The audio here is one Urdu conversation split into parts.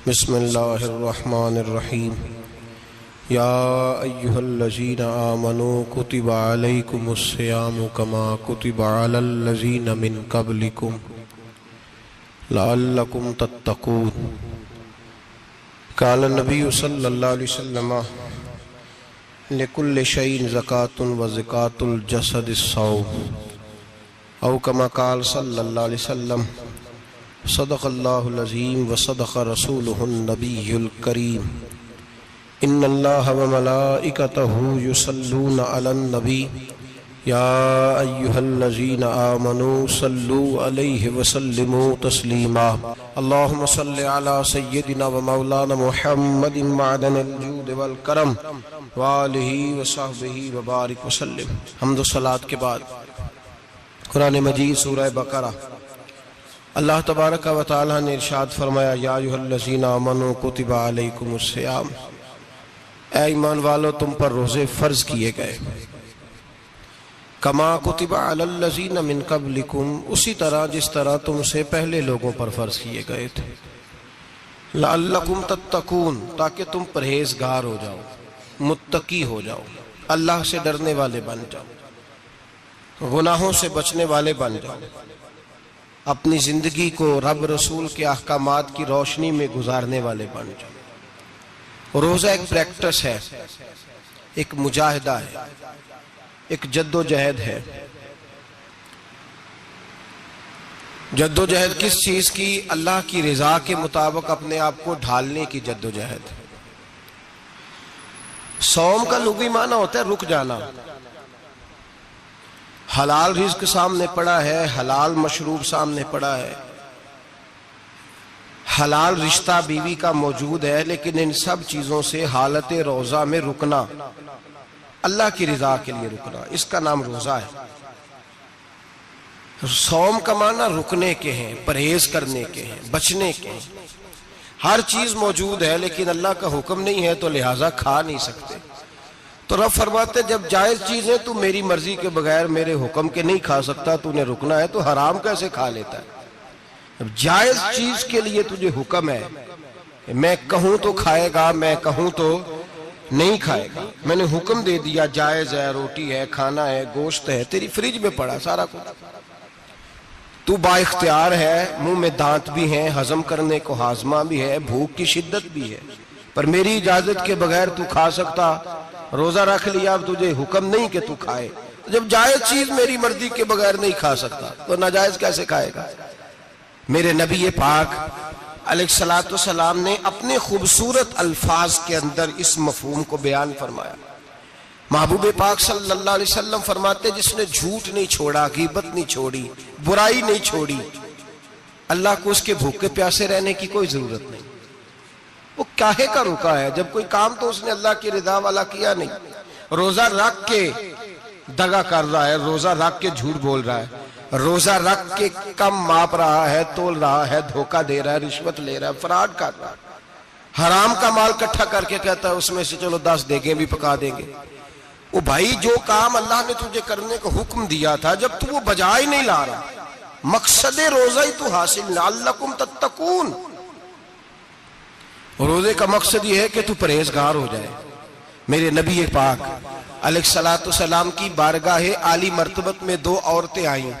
بسم اللہ الرحمن الرحیم یا ایہا الذین آمنوا کتب علیکم الصیام کما کتب علی الذین من قبلکم لعلکم تتقون۔ قال النبی صلی اللہ علیہ وسلم لکل شیء زکاۃ وزکاۃ الجسد الصوم، او کما قال صلی اللہ علیہ وسلم صدق اللہ العظیم وصدق رسولہ النبی الکریم۔ ان اللہ وملائکتہ یصلون علی النبی یا ایہا الذین آمنوا صلوا علیہ وسلموا تسلیما۔ اللہم صل علی سیدنا ومولانا محمد معدن الجود والکرم وآلہ وصحبہ وبارک وسلم۔ حمد و صلاۃ کے بعد قرآن مجید سورہ بقرہ، اللہ تبارک و تعالی نے ارشاد فرمایا یا ایھا الذین آمنوا کتب علیکم الصیام، اے ایمان والو تم پر روزے فرض کیے گئے، کما کتب علی الذین من قبلکم، اسی طرح جس طرح تم سے پہلے لوگوں پر فرض کیے گئے تھے، لعلکم تتقون، تاکہ تم پرہیزگار ہو جاؤ، متقی ہو جاؤ، اللہ سے ڈرنے والے بن جاؤ، گناہوں سے بچنے والے بن جاؤ، اپنی زندگی کو رب رسول کے احکامات کی روشنی میں گزارنے والے بن جاؤ۔ روزہ ایک پریکٹس ہے، ایک مجاہدہ ہے، ایک جد و جہد ہے۔ جد و جہد کس چیز کی؟ اللہ کی رضا کے مطابق اپنے آپ کو ڈھالنے کی جد و جہد۔ صوم کا لغوی معنی ہوتا ہے رک جانا، حلال رزق سامنے پڑا ہے، حلال مشروب سامنے پڑا ہے، حلال رشتہ بیوی کا موجود ہے، لیکن ان سب چیزوں سے حالت روزہ میں رکنا، اللہ کی رضا کے لیے رکنا، اس کا نام روزہ ہے۔ صوم کا معنی رکنے کے ہیں، پرہیز کرنے کے ہیں، بچنے کے ہیں۔ ہر چیز موجود ہے لیکن اللہ کا حکم نہیں ہے تو لہٰذا کھا نہیں سکتے۔ تو رب فرماتے جب جائز چیز ہے تو میری مرضی کے بغیر میرے حکم کے نہیں کھا سکتا، تو نے رکنا ہے تو حرام کیسے کھا لیتا ہے؟ اب جائز چیز کے لیے تجھے حکم ہے، میں کہوں تو کھائے گا، میں کہوں تو نہیں کھائے گا۔ میں نے حکم دے دیا جائز ہے، روٹی ہے، کھانا ہے، گوشت ہے، تیری فریج میں پڑا سارا کچھ، تو با اختیار ہے، منہ میں دانت بھی ہیں، ہضم کرنے کو ہاضمہ بھی ہے، بھوک کی شدت بھی ہے، پر میری اجازت کے بغیر تو کھا سکتا۔ روزہ رکھ لیا، اب تجھے حکم نہیں کہ تو کھائے۔ جب جائز چیز میری مرضی کے بغیر نہیں کھا سکتا تو ناجائز کیسے کھائے گا؟ میرے نبی پاک علیہ السلام نے اپنے خوبصورت الفاظ کے اندر اس مفہوم کو بیان فرمایا۔ محبوب پاک صلی اللہ علیہ وسلم فرماتے جس نے جھوٹ نہیں چھوڑا، غیبت نہیں چھوڑی، برائی نہیں چھوڑی، اللہ کو اس کے بھوکے پیاسے رہنے کی کوئی ضرورت نہیں۔ وہ کاہے کا رکا ہے؟ جب کوئی کام تو اس نے اللہ کی رضا والا کیا نہیں۔ روزہ رکھ کے دغا کر رہا ہے، روزہ رکھ کے جھوٹ بول رہا ہے، روزہ رکھ کے کم ماپ رہا ہے، تول رہا ہے، دھوکہ دے رہا ہے، رشوت لے رہا ہے، فراڈ کر رہا ہے، حرام کا مال کٹھا کر کے کہتا ہے اس میں سے چلو 10 دیگیں بھی پکا دیں گے۔ وہ بھائی جو کام اللہ نے تجھے کرنے کو حکم دیا تھا، جب تو وہ بجا ہی نہیں لا رہا، مقصد روزہ ہی تو حاصل، لعلکم تتقون۔ روزے کا مقصد یہ ہے کہ تو پرہیزگار ہو جائے۔ میرے نبی پاک علیہ السلام کی بارگاہ عالی مرتبت میں 2 عورتیں آئیں،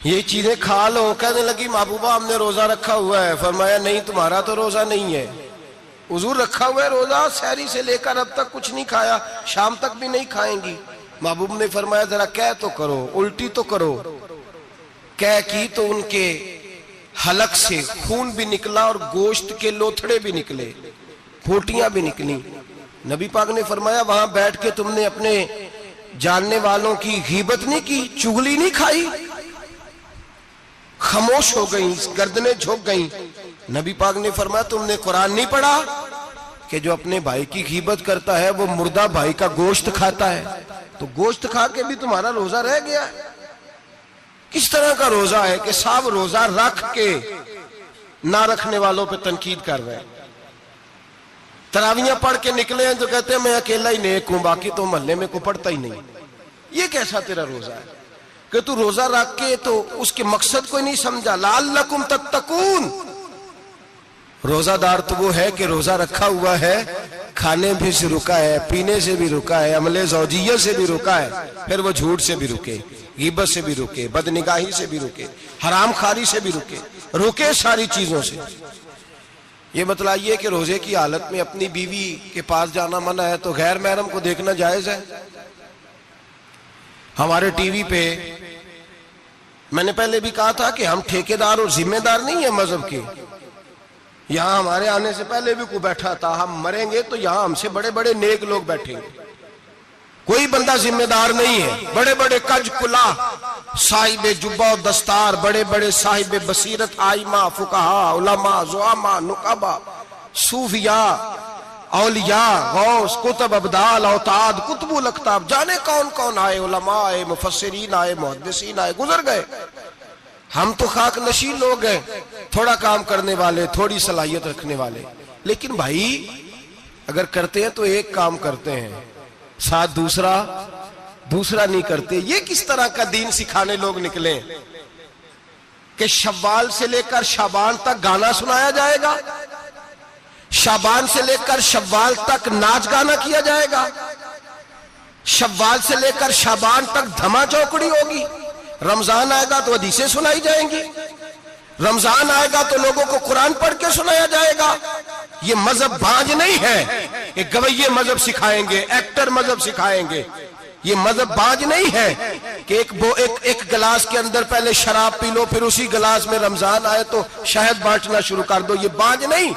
یہ چیزیں کھا لو، کہنے لگی محبوبہ ہم نے روزہ رکھا ہوا ہے۔ فرمایا نہیں، تمہارا تو روزہ نہیں ہے، حضور رکھا ہوا ہے روزہ، سحری سے لے کر اب تک کچھ نہیں کھایا، شام تک بھی نہیں کھائیں گی۔ محبوب نے فرمایا ذرا کہہ تو کرو، الٹی تو کرو۔ کہہ کی تو ان کے حلق سے خون بھی نکلا اور گوشت کے لوتھڑے بھی نکلے، پھوٹیاں بھی نکلی۔ نبی پاک نے فرمایا وہاں بیٹھ کے تم نے اپنے جاننے والوں کی غیبت نہیں کی، چغلی نہیں کھائی؟ خاموش ہو گئیں، گردنیں جھک گئیں۔ نبی پاک نے فرمایا تم نے قرآن نہیں پڑھا کہ جو اپنے بھائی کی غیبت کرتا ہے وہ مردہ بھائی کا گوشت کھاتا ہے؟ تو گوشت کھا کے بھی تمہارا روزہ رہ گیا ہے۔ کس طرح کا روزہ ہے کہ صاحب روزہ رکھ کے نہ رکھنے والوں پہ تنقید کر رہے ہیں۔ تراویحاں پڑھ کے نکلے ہیں تو کہتے ہیں میں اکیلا ہی نیک ہوں، باقی تو محلے میں کوئی پڑھتا ہی نہیں۔ یہ کیسا تیرا روزہ ہے کہ تو روزہ رکھ کے تو اس کے مقصد کو نہیں سمجھا؟ لعلکم تتقون، روزہ دار تو وہ ہے کہ روزہ رکھا ہوا ہے، کھانے بھی سے رکا ہے، پینے سے بھی رکا ہے، عمل زوجیہ سے بھی رکا ہے، پھر وہ جھوٹ سے بھی رکے، غیبت سے بھی رکے، بدنگاہی سے بھی رکے، حرام خواری سے بھی رکے ساری چیزوں سے۔ یہ بتلائیے کہ روزے کی حالت میں اپنی بیوی کے پاس جانا منع ہے تو غیر محرم کو دیکھنا جائز ہے؟ ہمارے ٹی وی پہ میں نے پہلے بھی کہا تھا کہ ہم ٹھیکیدار اور ذمہ دار نہیں ہیں مذہب کے۔ یہاں ہمارے آنے سے پہلے بھی کوئی بیٹھا تھا، ہم مریں گے تو یہاں ہم سے بڑے بڑے نیک لوگ بیٹھیں گے، کوئی بندہ ذمہ دار نہیں ہے۔ بڑے بڑے کج کلا، صاحب جبہ و دستار، بڑے بڑے صاحب بصیرت، آئمہ، فقہاء، علماء، زعماء، نقباء، صوفیاء، اولیاء، غوث، کتب، ابدال، اوتاد، کتب الاقطاب، جانے کون کون آئے، علماء آئے، مفسرین آئے، محدثین آئے، گزر گئے۔ ہم تو خاک نشین لوگ ہیں، تھوڑا کام کرنے والے، تھوڑی صلاحیت رکھنے والے۔ لیکن بھائی اگر کرتے ہیں تو ایک کام کرتے ہیں، ساتھ دوسرا نہیں کرتے۔ یہ کس طرح کا دین سکھانے لوگ نکلے کہ شوال سے لے کر شعبان تک گانا سنایا جائے گا، شعبان سے لے کر شوال تک ناچ گانا کیا جائے گا، شوال سے لے کر شعبان تک دھما چوکڑی ہوگی، رمضان آئے گا تو حدیثیں سنائی جائیں گی، رمضان آئے گا تو لوگوں کو قرآن پڑھ کے سنایا جائے گا۔ یہ مذہب بانج نہیں ہے کہ گویے مذہب سکھائیں گے، ایکٹر مذہب سکھائیں گے۔ یہ مذہب بانج نہیں ہے کہ ایک گلاس کے اندر پہلے شراب پی لو، پھر اسی گلاس میں رمضان آئے تو شہد بانٹنا شروع کر دو۔ یہ بانج نہیں،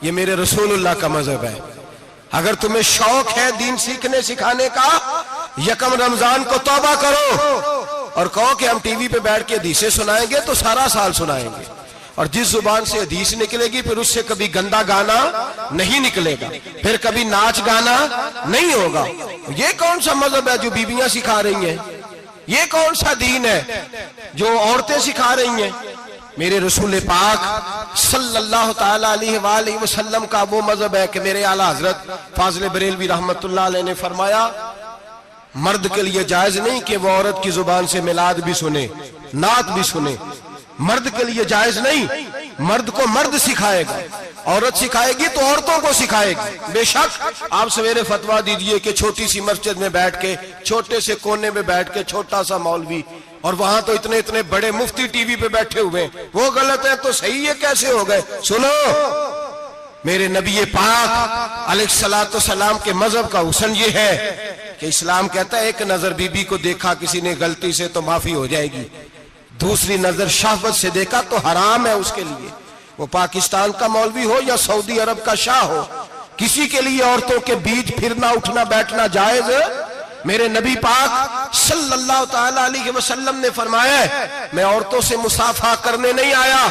یہ میرے رسول اللہ کا مذہب ہے۔ اگر تمہیں شوق ہے دین سیکھنے سکھانے کا، یکم رمضان کو توبہ کرو اور کہو کہ ہم ٹی وی پہ بیٹھ کے حدیثیں سنائیں گے تو سارا سال سنائیں گے، اور جس زبان سے حدیث نکلے گی پھر اس سے کبھی گندا گانا نہیں نکلے گا، پھر کبھی ناچ گانا نہیں ہوگا۔ یہ کون سا مذہب ہے جو بیویاں سکھا رہی ہیں؟ یہ کون سا دین ہے جو عورتیں سکھا رہی ہیں؟ میرے رسول پاک صلی اللہ تعالی علیہ وآلہ وسلم کا وہ مذہب ہے کہ میرے اعلیٰ حضرت فاضل بریلوی رحمت اللہ علیہ نے فرمایا، مرد کے لیے جائز نہیں کہ وہ عورت کی زبان سے میلاد بھی سنے، نعت بھی سنے۔ مرد کے لیے جائز نہیں، مرد کو مرد سکھائے گا، عورت سکھائے گی تو عورتوں کو سکھائے گی۔ بے شک آپ سویرے فتویٰ دیجئے کہ چھوٹی سی مسجد میں بیٹھ کے، چھوٹے سے کونے میں بیٹھ کے چھوٹا سا مولوی، اور وہاں تو اتنے بڑے مفتی ٹی وی پہ بیٹھے ہوئے، وہ غلط ہے تو صحیح ہے کیسے ہو گئے؟ سنو، میرے نبی پاک علیہ الصلوۃ والسلام کے مذہب کا حسن یہ ہے کہ اسلام کہتا ہے ایک نظر بی بی کو دیکھا کسی نے غلطی سے تو معافی ہو جائے گی، دوسری نظر شہوت سے دیکھا تو حرام ہے اس کے لیے، وہ پاکستان کا مولوی ہو یا سعودی عرب کا شاہ ہو، کسی کے لیے عورتوں کے بیچ پھرنا اٹھنا بیٹھنا جائز ہے۔ میرے نبی پاک صلی اللہ تعالی علیہ وسلم نے فرمایا ہے میں عورتوں سے مصافحہ کرنے نہیں آیا،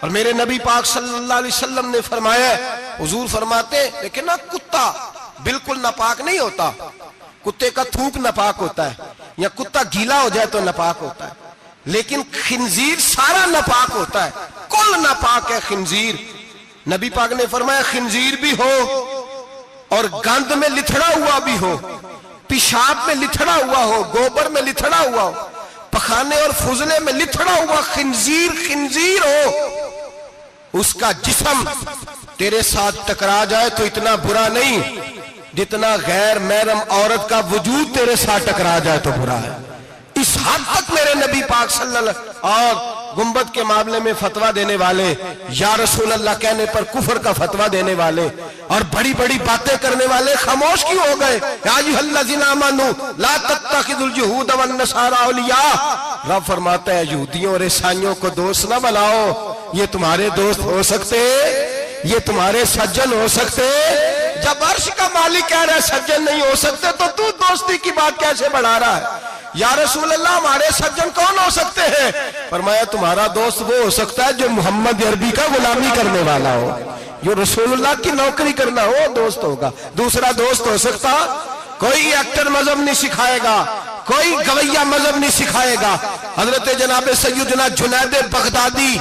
اور میرے نبی پاک صلی اللہ علیہ وسلم نے فرمایا ہے، حضور فرماتے لیکن نا کتا بالکل ناپاک نہیں ہوتا، کتے کا تھوک ناپاک ہوتا ہے، یا کتا گیلا ہو جائے تو ناپاک ہوتا ہے، لیکن خنزیر سارا ناپاک ہوتا ہے، کل ناپاک ہے خنزیر۔ نبی پاک نے فرمایا خنزیر بھی ہو اور گند میں لتھڑا ہوا بھی ہو، پیشاب میں لتھڑا ہوا ہو، گوبر میں لتھڑا ہوا ہو، پخانے اور فضلے میں لتھڑا ہوا خنزیر ہو، اس کا جسم تیرے ساتھ ٹکرا جائے تو اتنا برا نہیں جتنا غیر محرم عورت کا وجود تیرے ساتھ ٹکرا جائے تو برا ہے۔ اس حد تک میرے نبی پاک صلی اللہ علیہ وسلم، اور گنبد کے معاملے میں فتویٰ دینے والے، یا رسول اللہ کہنے پر کفر کا فتویٰ دینے والے اور بڑی بڑی باتیں کرنے والے خاموش کیوں ہو گئے؟ یا ایھا الذین آمنوا لا تتخذوا اليہود والنصارى اولیاء، رب فرماتا ہے یہودیوں اور عیسائیوں کو دوست نہ بناؤ، یہ تمہارے دوست ہو سکتے، یہ تمہارے سجن ہو سکتے؟ جب عرش کا مالک کہہ رہا ہے سجن نہیں ہو سکتے تو دوستی کی بات کیسے بڑھا رہا ہے؟ یا رسول اللہ ہمارے سجن کون ہو سکتے ہیں؟ فرمایا تمہارا دوست وہ ہو سکتا ہے جو محمد عربی کا غلامی کرنے والا ہو، جو رسول اللہ کی نوکری کرنا ہو دوست ہوگا۔ دوسرا دوست ہو سکتا؟ کوئی ایکٹر مذہب نہیں سکھائے گا، کوئی گویہ مذہب نہیں سکھائے گا۔ حضرت جناب سیدنا جنید بغدادی،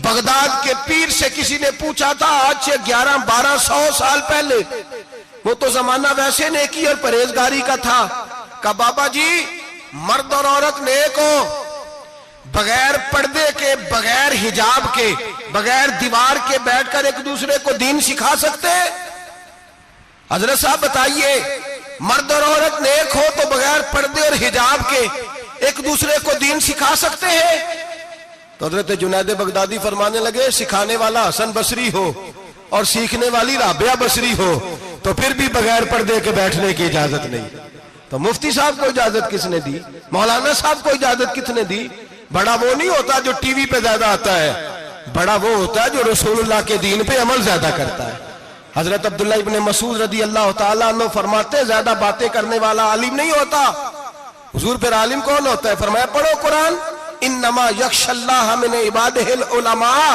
بغداد کے پیر سے کسی نے پوچھا تھا آج سے 1100-1200 سال پہلے، وہ تو زمانہ ویسے نیکی اور پرہیزگاری کا تھا، کہا بابا جی مرد اور عورت نیک ہو، بغیر پردے کے بغیر حجاب کے بغیر دیوار کے بیٹھ کر ایک دوسرے کو دین سکھا سکتے ہیں؟ حضرت صاحب بتائیے، مرد اور عورت نیک ہو تو بغیر پردے اور حجاب کے ایک دوسرے کو دین سکھا سکتے ہیں؟ تو حضرت جنید بغدادی فرمانے لگے سکھانے والا حسن بصری ہو اور سیکھنے والی رابعہ بصری ہو تو پھر بھی بغیر پردے کے بیٹھنے کی اجازت نہیں۔ تو مفتی صاحب کو اجازت کس نے دی؟ مولانا صاحب کو اجازت کس نے دی؟ بڑا وہ نہیں ہوتا جو ٹی وی پہ زیادہ آتا ہے، بڑا وہ ہوتا ہے جو رسول اللہ کے دین پہ عمل زیادہ کرتا ہے۔ حضرت عبداللہ ابن مسعود رضی اللہ تعالیٰ عنہ فرماتے زیادہ باتیں کرنے والا عالم نہیں ہوتا۔ حضور پھر عالم کون ہوتا ہے؟ فرمایا پڑھو قرآن، انما یخشی اللہ من عبادہ العلماء۔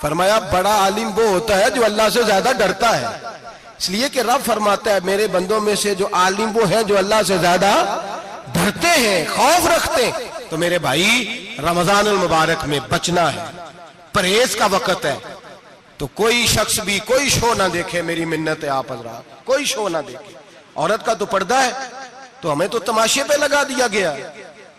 فرمایا بڑا عالم وہ ہوتا ہے جو اللہ سے زیادہ ڈرتا ہے، اس لیے کہ رب فرماتا ہے میرے بندوں میں سے جو عالم وہ ہیں جو اللہ سے زیادہ ڈرتے ہیں، خوف رکھتے ہیں۔ تو میرے بھائی رمضان المبارک میں بچنا ہے، پرہیز کا وقت ہے، تو کوئی شخص بھی کوئی شو نہ دیکھے، میری منت ہے آپ حضرات، کوئی شو نہ دیکھے۔ عورت کا تو پردہ ہے تو ہمیں تو تماشے پہ لگا دیا گیا،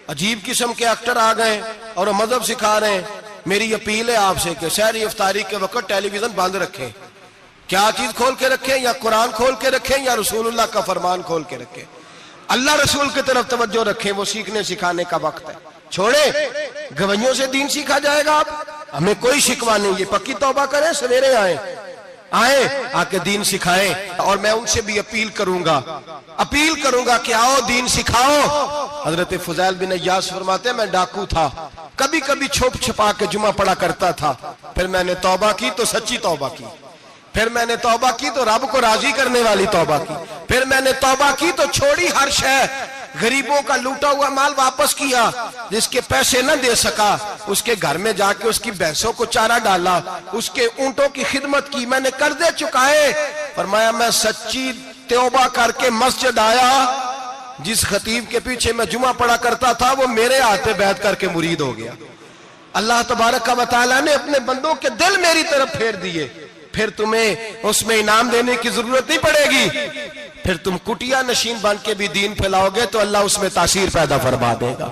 عجیب قسم کے ایکٹر آ گئے اور وہ مذہب سکھا رہے ہیں۔ میری اپیل ہے آپ سے کہ سحری افطاری کے وقت ٹیلی ویژن بند رکھیں۔ کیا چیز کھول کے رکھیں؟ یا قرآن کھول کے رکھیں یا رسول اللہ کا فرمان کھول کے رکھیں، اللہ رسول کی طرف توجہ رکھیں، وہ سیکھنے سکھانے کا وقت ہے۔ چھوڑیں گویوں سے دین سیکھا جائے گا، آپ ہمیں کوئی شکوہ نہیں، یہ پکی توبہ کریں، سویرے آئیں آ کے دین سکھائیں۔ اور میں ان سے بھی اپیل کروں گا کہ آؤ دین سکھاؤ۔ حضرت فضیل بن عیاض فرماتے ہیں میں ڈاکو تھا، کبھی کبھی چھپ چھپا کے جمعہ پڑھا کرتا تھا، پھر میں نے توبہ کی تو سچی توبہ کی، پھر میں نے توبہ کی تو رب کو راضی کرنے والی توبہ کی، پھر میں نے توبہ کی تو چھوڑی ہر شے، غریبوں کا لوٹا ہوا مال واپس کیا، جس کے پیسے نہ دے سکا اس کے گھر میں جا کے اس کی بھینسوں کو چارہ ڈالا، اس کے اونٹوں کی خدمت کی، میں نے قرضے چکائے۔ فرمایا میں سچی توبہ کر کے مسجد آیا، جس خطیب کے پیچھے میں جمعہ پڑھا کرتا تھا وہ میرے ہاتھ پہ بیعت کر کے مرید ہو گیا۔ اللہ تبارک و تعالیٰ نے اپنے بندوں کے دل میری طرف پھیر دیے، پھر تمہیں اس میں انعام دینے کی ضرورت نہیں پڑے گی، پھر تم کٹیا نشین بن کے بھی دین پھیلاؤ گے تو اللہ اس میں تاثیر پیدا فرما دے گا۔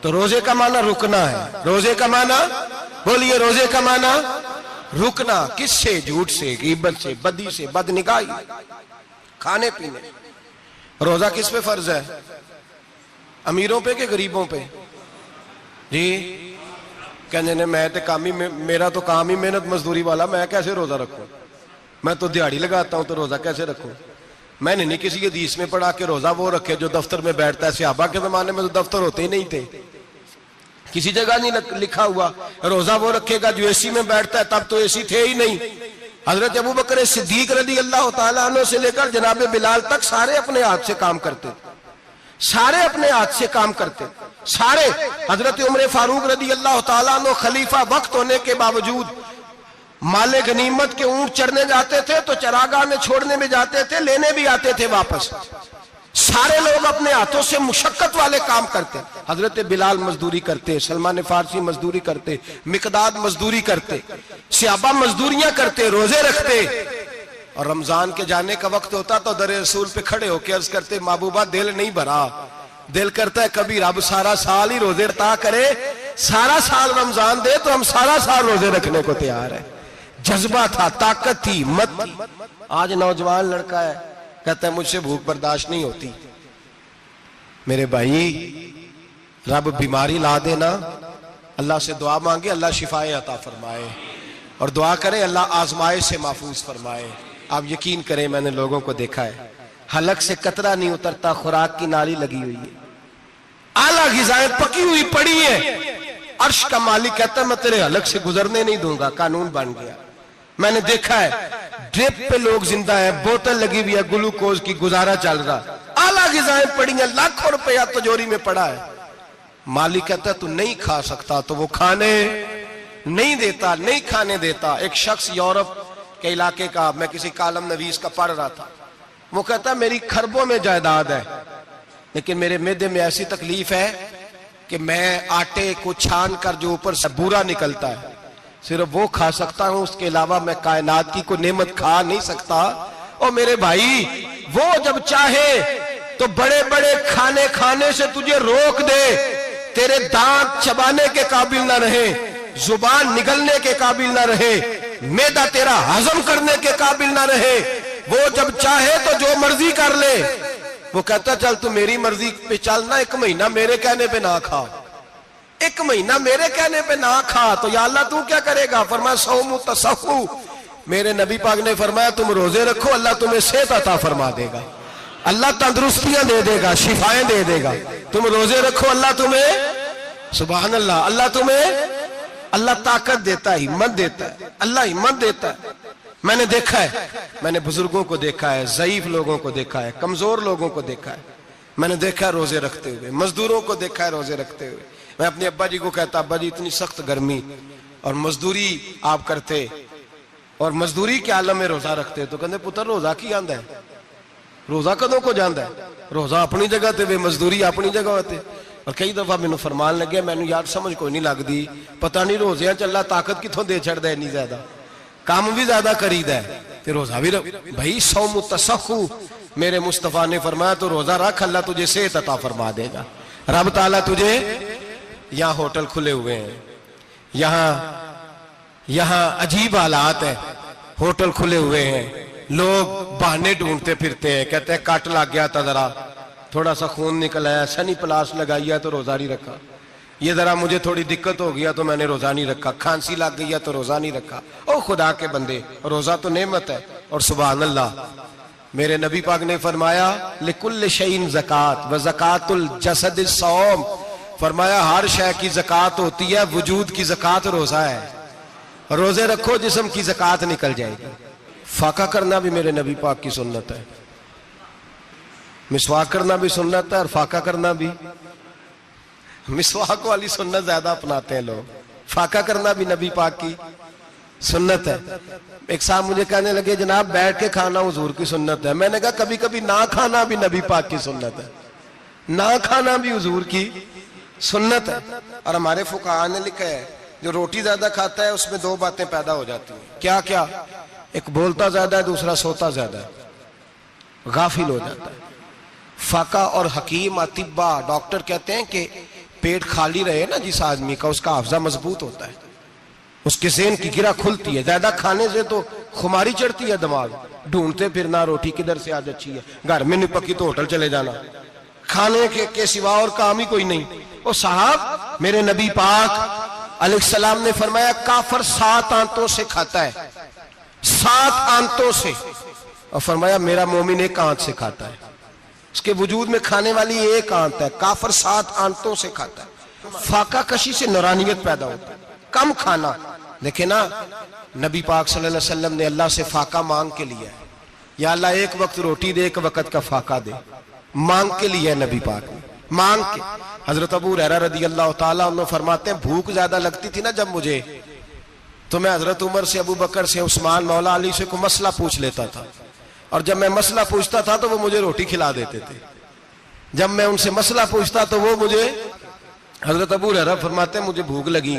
تو روزے کا معنی رکنا ہے، روزے کا معنی بولیے، روزے کا معنی رکنا، کس سے؟ جھوٹ سے، غیبت سے، بدی سے، بدنگاہی، کھانے پینے۔ روزہ کس پہ فرض ہے؟ امیروں پہ کہ غریبوں پہ؟ جی کہنے نے میں میرا تو کام ہی محنت مزدوری والا، میں کیسے روزہ رکھوں؟ میں تو دیہڑی لگاتا ہوں تو روزہ کیسے رکھوں؟ میں نے نہیں کسی حدیث میں پڑھا کہ روزہ وہ رکھے جو دفتر میں بیٹھتا ہے۔ صحابہ کے زمانے میں تو دفتر ہوتے ہی نہیں تھے، کسی جگہ نہیں لکھا ہوا روزہ وہ رکھے گا جو اے سی میں بیٹھتا ہے، تب تو اے سی تھے ہی نہیں۔ حضرت ابوبکر صدیق رضی اللہ تعالیٰ عنہ سے لے کر جناب بلال تک سارے اپنے ہاتھ سے کام کرتے، سارے اپنے ہاتھ سے کام کرتے، سارے۔ حضرت عمر فاروق رضی اللہ تعالیٰ عنہ خلیفہ وقت ہونے کے باوجود مال غنیمت کے اونٹ چرنے جاتے تھے تو چراگاہ میں چھوڑنے میں جاتے تھے، لینے بھی آتے تھے واپس۔ سارے لوگ اپنے ہاتھوں سے مشقت والے کام کرتے، حضرت بلال مزدوری کرتے، سلمان فارسی مزدوری کرتے، مقداد مزدوری کرتے، صحابہ مزدوریاں کرتے، روزے رکھتے۔ اور رمضان کے جانے کا وقت ہوتا تو در رسول پہ کھڑے ہو کے عرض کرتے محبوبہ دل نہیں بھرا، دل کرتا ہے کبھی رب سارا سال ہی روزے عطا کرے، سارا سال رمضان دے تو ہم سارا سال روزے رکھنے کو تیار ہیں۔ جذبہ تھا، طاقت تھی، ہمت تھی۔ آج نوجوان لڑکا ہے کہتا ہے مجھ سے بھوک برداشت نہیں ہوتی۔ میرے بھائی رب بیماری لا دینا، اللہ سے دعا مانگے اللہ شفائے عطا فرمائے، اور دعا کریں اللہ آزمائش سے محفوظ فرمائے۔ آپ یقین کریں میں نے لوگوں کو دیکھا ہے حلق سے قطرہ نہیں اترتا، خوراک کی نالی لگی ہوئی ہے، اعلیٰ غذائیں پکی ہوئی پڑی ہیں، عرش کا مالک کہتا ہے میں تیرے حلق سے گزرنے نہیں دوں گا، قانون بن گیا۔ میں نے دیکھا ہے ڈرپ پہ لوگ زندہ ہیں، بوتل لگی ہوئی ہے گلوکوز کی، گزارا چل رہا، اعلیٰ غذائیں پڑی ہیں، لاکھوں روپیہ تجوری میں پڑا ہے۔ مالک کہتا ہے تو نہیں کھا سکتا، تو وہ کھانے نہیں دیتا، نہیں کھانے دیتا۔ ایک شخص یورپ کے علاقے کا، میں کسی کالم نویس کا پڑھ رہا تھا، وہ کہتا ہے میری خربوں میں جائیداد ہے لیکن میرے معدے میں ایسی تکلیف ہے کہ میں آٹے کو چھان کر جو اوپر سے بورا نکلتا ہے صرف وہ کھا سکتا ہوں، اس کے علاوہ میں کائنات کی کوئی نعمت کھا نہیں سکتا۔ اور میرے بھائی وہ جب چاہے تو بڑے بڑے کھانے کھانے سے تجھے روک دے، تیرے دانت چبانے کے قابل نہ رہے، زبان نگلنے کے قابل نہ رہے، معدہ تیرا ہضم کرنے کے قابل نہ رہے، وہ جب چاہے تو جو مرضی کر لے۔ وہ کہتا چل تو میری مرضی پہ چلنا، 1 مہینہ میرے کہنے پہ نہ کھا، 1 مہینہ میرے کہنے پہ نہ کھا، تو یا اللہ تو کیا کرے گا؟ فرمایا صوم تصحو، میرے نبی پاک نے فرمایا تم روزے رکھو، اللہ تمہیں صحت عطا فرما دے گا، اللہ تندرستیاں دے دے گا، شفائیں دے دے گا۔ تم روزے رکھو، اللہ تمہیں، سبحان اللہ، اللہ تمہیں، اللہ طاقت دیتا ہے، ہمت دیتا ہے، اللہ ہمت دیتا ہے۔ میں نے دیکھا ہے، میں نے بزرگوں کو دیکھا ہے، ضعیف لوگوں کو دیکھا ہے، کمزور لوگوں کو دیکھا ہے، میں نے دیکھا ہے روزے رکھتے ہوئے، مزدوروں کو دیکھا ہے روزے رکھتے ہوئے۔ میں اپنے ابا جی کو کہتا ابا جی اتنی سخت گرمی اور مزدوری آپ کرتے اور مزدوری کے عالم میں روزہ رکھتے، تو کہتے پتر روزہ کی آندا ہے، روزہ کدوں کو جاندا ہے، روزہ اپنی جگہ تے وے مزدوری اپنی جگہ ہوتے۔ اور کئی دفعہ مینوں فرمان لگے، مینوں یار سمجھ کوئی نہیں لگدی، پتہ نہیں روزیاں چ اللہ طاقت کتھوں دے چھڑدا ہے، اتنی زیادہ کام بھی زیادہ کریدا ہے تے روزہ بھی بھائی صوم تصحو، میرے مصطفیٰ نے فرمایا تو روزہ رکھ، اللہ تجھے صحت عطا فرما دے گا۔ رب تعالیٰ تجھے، یہاں ہوٹل کھلے ہوئے ہیں، یہاں عجیب حالات ہیں، ہوٹل کھلے ہوئے ہیں، لوگ بہانے ڈھونڈتے پھرتے ہیں، کہتے ہیں کٹ لگ گیا تھا، ذرا تھوڑا سا خون نکل آیا، سنی پلاس لگائی تو روزہ نہیں رکھا، یہ ذرا مجھے تھوڑی دقت ہو گیا تو میں نے روزہ نہیں رکھا، کھانسی لگ گئی تو روزہ نہیں رکھا۔ او خدا کے بندے، روزہ تو نعمت ہے، اور سبحان اللہ میرے نبی پاک نے فرمایا لکل شیء زکات و زکات الجسد الصوم، فرمایا ہر شے کی زکات ہوتی ہے، وجود کی زکات روزہ ہے، روزے رکھو جسم کی زکات نکل جائے گی۔ فاقہ کرنا بھی میرے نبی پاک کی سنت ہے، مسواک کرنا بھی سنت ہے، اور فاقہ کرنا بھی، مسواک والی سنت زیادہ اپناتے ہیں لوگ، فاقہ کرنا بھی نبی پاک کی سنت ہے۔ ایک صاحب مجھے کہنے لگے جناب بیٹھ کے کھانا حضور کی سنت ہے، میں نے کہا کبھی کبھی نہ کھانا بھی نبی پاک کی سنت ہے، نہ کھانا بھی حضور کی سنت ہے۔ اور ہمارے فقہاء نے لکھا ہے جو روٹی زیادہ کھاتا ہے اس میں 2 باتیں پیدا ہو جاتی ہیں، کیا کیا؟ ایک بولتا زیادہ ہے، دوسرا سوتا زیادہ ہے، غافل ہو جاتا ہے۔ فقہ اور حکیم اطباء ڈاکٹر کہتے ہیں کہ پیٹ خالی رہے نا جس آدمی کا، اس کا حافظہ مضبوط ہوتا ہے، اس کے ذہن کی گرہ کھلتی ہے، زیادہ کھانے سے تو خماری چڑھتی ہے، دماغ ڈھونڈتے پھرنا روٹی کدھر سے آج اچھی ہے، گھر میں نہیں پکی تو ہوٹل چلے جانا، کھانے کے سوا اور کام ہی کوئی نہیں۔ اور صاحب میرے نبی پاک علیہ السلام نے فرمایا کافر 7 آنتوں سے کھاتا ہے، 7 آنتوں سے، اور فرمایا میرا مومن 1 آنت سے کھاتا ہے، اس کے وجود میں کھانے والی 1 آنت ہے، کافر 7 آنتوں سے کھاتا ہے۔ فاقہ کشی سے نورانیت پیدا ہوتا ہے، کم کھانا۔ دیکھیں نا نبی پاک صلی اللہ علیہ وسلم نے اللہ سے فاقہ مانگ کے لیا ہے، یا اللہ 1 وقت روٹی دے، 1 وقت کا فاقہ دے، مانگ کے لیا ہے نبی پاک نے، مانگ کے۔ حضرت ابو ہریرہ رضی اللہ تعالیٰ عنہ فرماتے ہیں بھوک زیادہ لگتی تھی نا جب مجھے، تو میں حضرت عمر سے، ابو بکر سے، عثمان، مولا علی سے کوئی مسئلہ پوچھ لیتا تھا، اور جب میں مسئلہ پوچھتا تھا تو وہ مجھے روٹی کھلا دیتے تھے، جب میں ان سے مسئلہ پوچھتا تو وہ مجھے، حضرت ابو ہریرہ فرماتے ہیں مجھے بھوک لگی،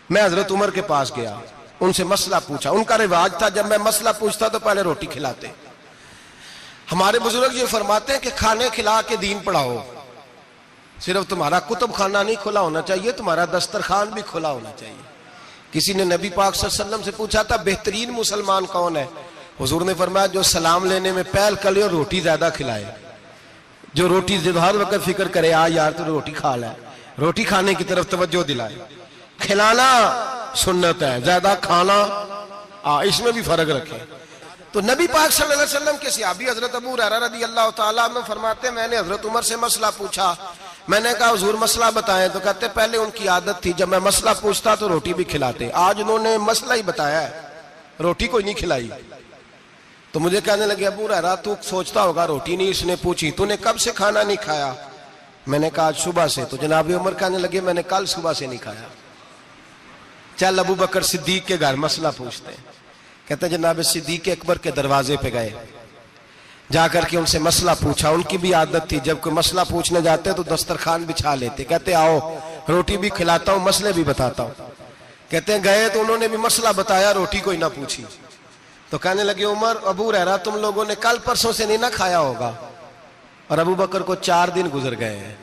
میں حضرت عمر کے پاس گیا، ان سے مسئلہ پوچھا، ان کا رواج تھا جب میں مسئلہ پوچھتا تو پہلے روٹی کھلاتے۔ ہمارے بزرگ یہ فرماتے ہیں کہ کھانے کھلا کے دین پڑھاؤ، صرف تمہارا کتب خانہ نہیں کھلا ہونا چاہیے، تمہارا دسترخوان بھی کھلا ہونا چاہیے۔ کسی نے نبی پاک صلی اللہ علیہ وسلم سے پوچھا تھا بہترین مسلمان کون ہے؟ حضور نے فرمایا جو سلام لینے میں پہل کرے اور روٹی زیادہ کھلائے، جو روٹی ہر وقت فکر کرے یار تو روٹی کھا لے، روٹی کھانے کی طرف توجہ دلائے۔ کھلانا سنت ہے، زیادہ کھانا اس میں بھی فرق رکھیں۔ تو نبی پاک صلی اللہ علیہ وسلم کے صحابی حضرت ابو ہریرہ رضی اللہ تعالیٰ عنہ فرماتے ہیں میں نے حضرت عمر سے مسئلہ پوچھا، میں نے کہا حضور مسئلہ بتائیں، تو کہتے پہلے ان کی عادت تھی جب میں مسئلہ پوچھتا تو روٹی بھی کھلاتے، آج انہوں نے مسئلہ ہی بتایا ہے، روٹی کوئی نہیں کھلائی۔ تو مجھے کہنے لگے ابو ہریرہ تو سوچتا ہوگا روٹی نہیں اس نے پوچھی، تو نے کب سے کھانا نہیں کھایا؟ میں نے کہا آج صبح سے۔ تو جناب عمر کہنے لگے میں نے کل صبح سے نہیں کھایا۔ چل ابو بکر صدیق کے گھر مسئلہ پوچھتے ہیں، کہتے ہیں جناب صدیق اکبر کے دروازے پہ گئے، جا کر کے ان سے مسئلہ پوچھا۔ ان کی بھی عادت تھی جب کوئی مسئلہ پوچھنے جاتے تو دسترخوان بچھا لیتے، کہتے آؤ روٹی بھی کھلاتا ہوں مسئلے بھی بتاتا ہوں۔ کہتے ہیں گئے تو انہوں نے بھی مسئلہ بتایا، روٹی کوئی نہ پوچھی۔ تو کہنے لگے عمر ابو ہریرہ تم لوگوں نے کل پرسوں سے نہیں نہ کھایا ہوگا، اور ابو بکر کو 4 دن گزر گئے ہیں،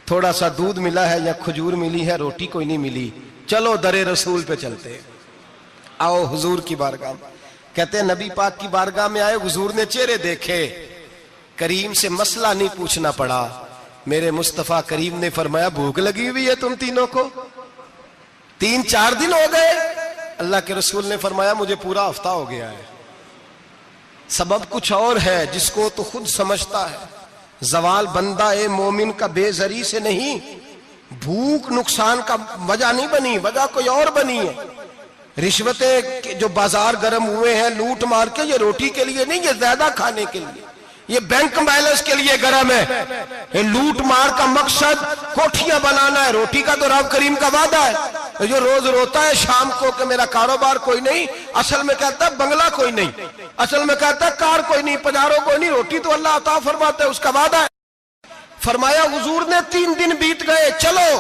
تھوڑا سا دودھ ملا ہے یا کھجور ملی ہے، روٹی کوئی نہیں ملی، چلو در رسول پہ چلتے ہیں، آؤ حضور کی بارگاہ میں۔ کہتے ہیں نبی پاک کی بارگاہ میں آئے، حضور نے چہرے دیکھے، کریم سے مسئلہ نہیں پوچھنا پڑا۔ میرے مصطفیٰ کریم نے فرمایا بھوک لگی ہوئی ہے تم تینوں کو؟ 3-4 دن ہو گئے؟ اللہ کے رسول نے فرمایا مجھے پورا ہفتہ ہو گیا ہے۔ سبب کچھ اور ہے جس کو تو خود سمجھتا ہے۔ زوال بندہ مومن کا بے زری سے نہیں، بھوک نقصان کا وجہ نہیں بنی، وجہ کوئی اور بنی ہے۔ رشوتیں جو بازار گرم ہوئے ہیں لوٹ مار کے، یہ روٹی کے لیے نہیں، یہ زیادہ کھانے کے لیے، یہ بینک بیلنس کے لیے گرم ہے۔ یہ لوٹ مار کا مقصد کوٹھیاں بنانا ہے، روٹی کا تو رب کریم کا وعدہ ہے۔ جو روز روتا ہے شام کو کہ میرا کاروبار کوئی نہیں، اصل میں کہتا ہے بنگلہ کوئی نہیں، اصل میں کہتا ہے کار کوئی نہیں، پجارو کوئی نہیں، روٹی تو اللہ عطا فرماتا ہے، اس کا وعدہ ہے۔ فرمایا حضور نے 3 دن بیت گئے، چلو۔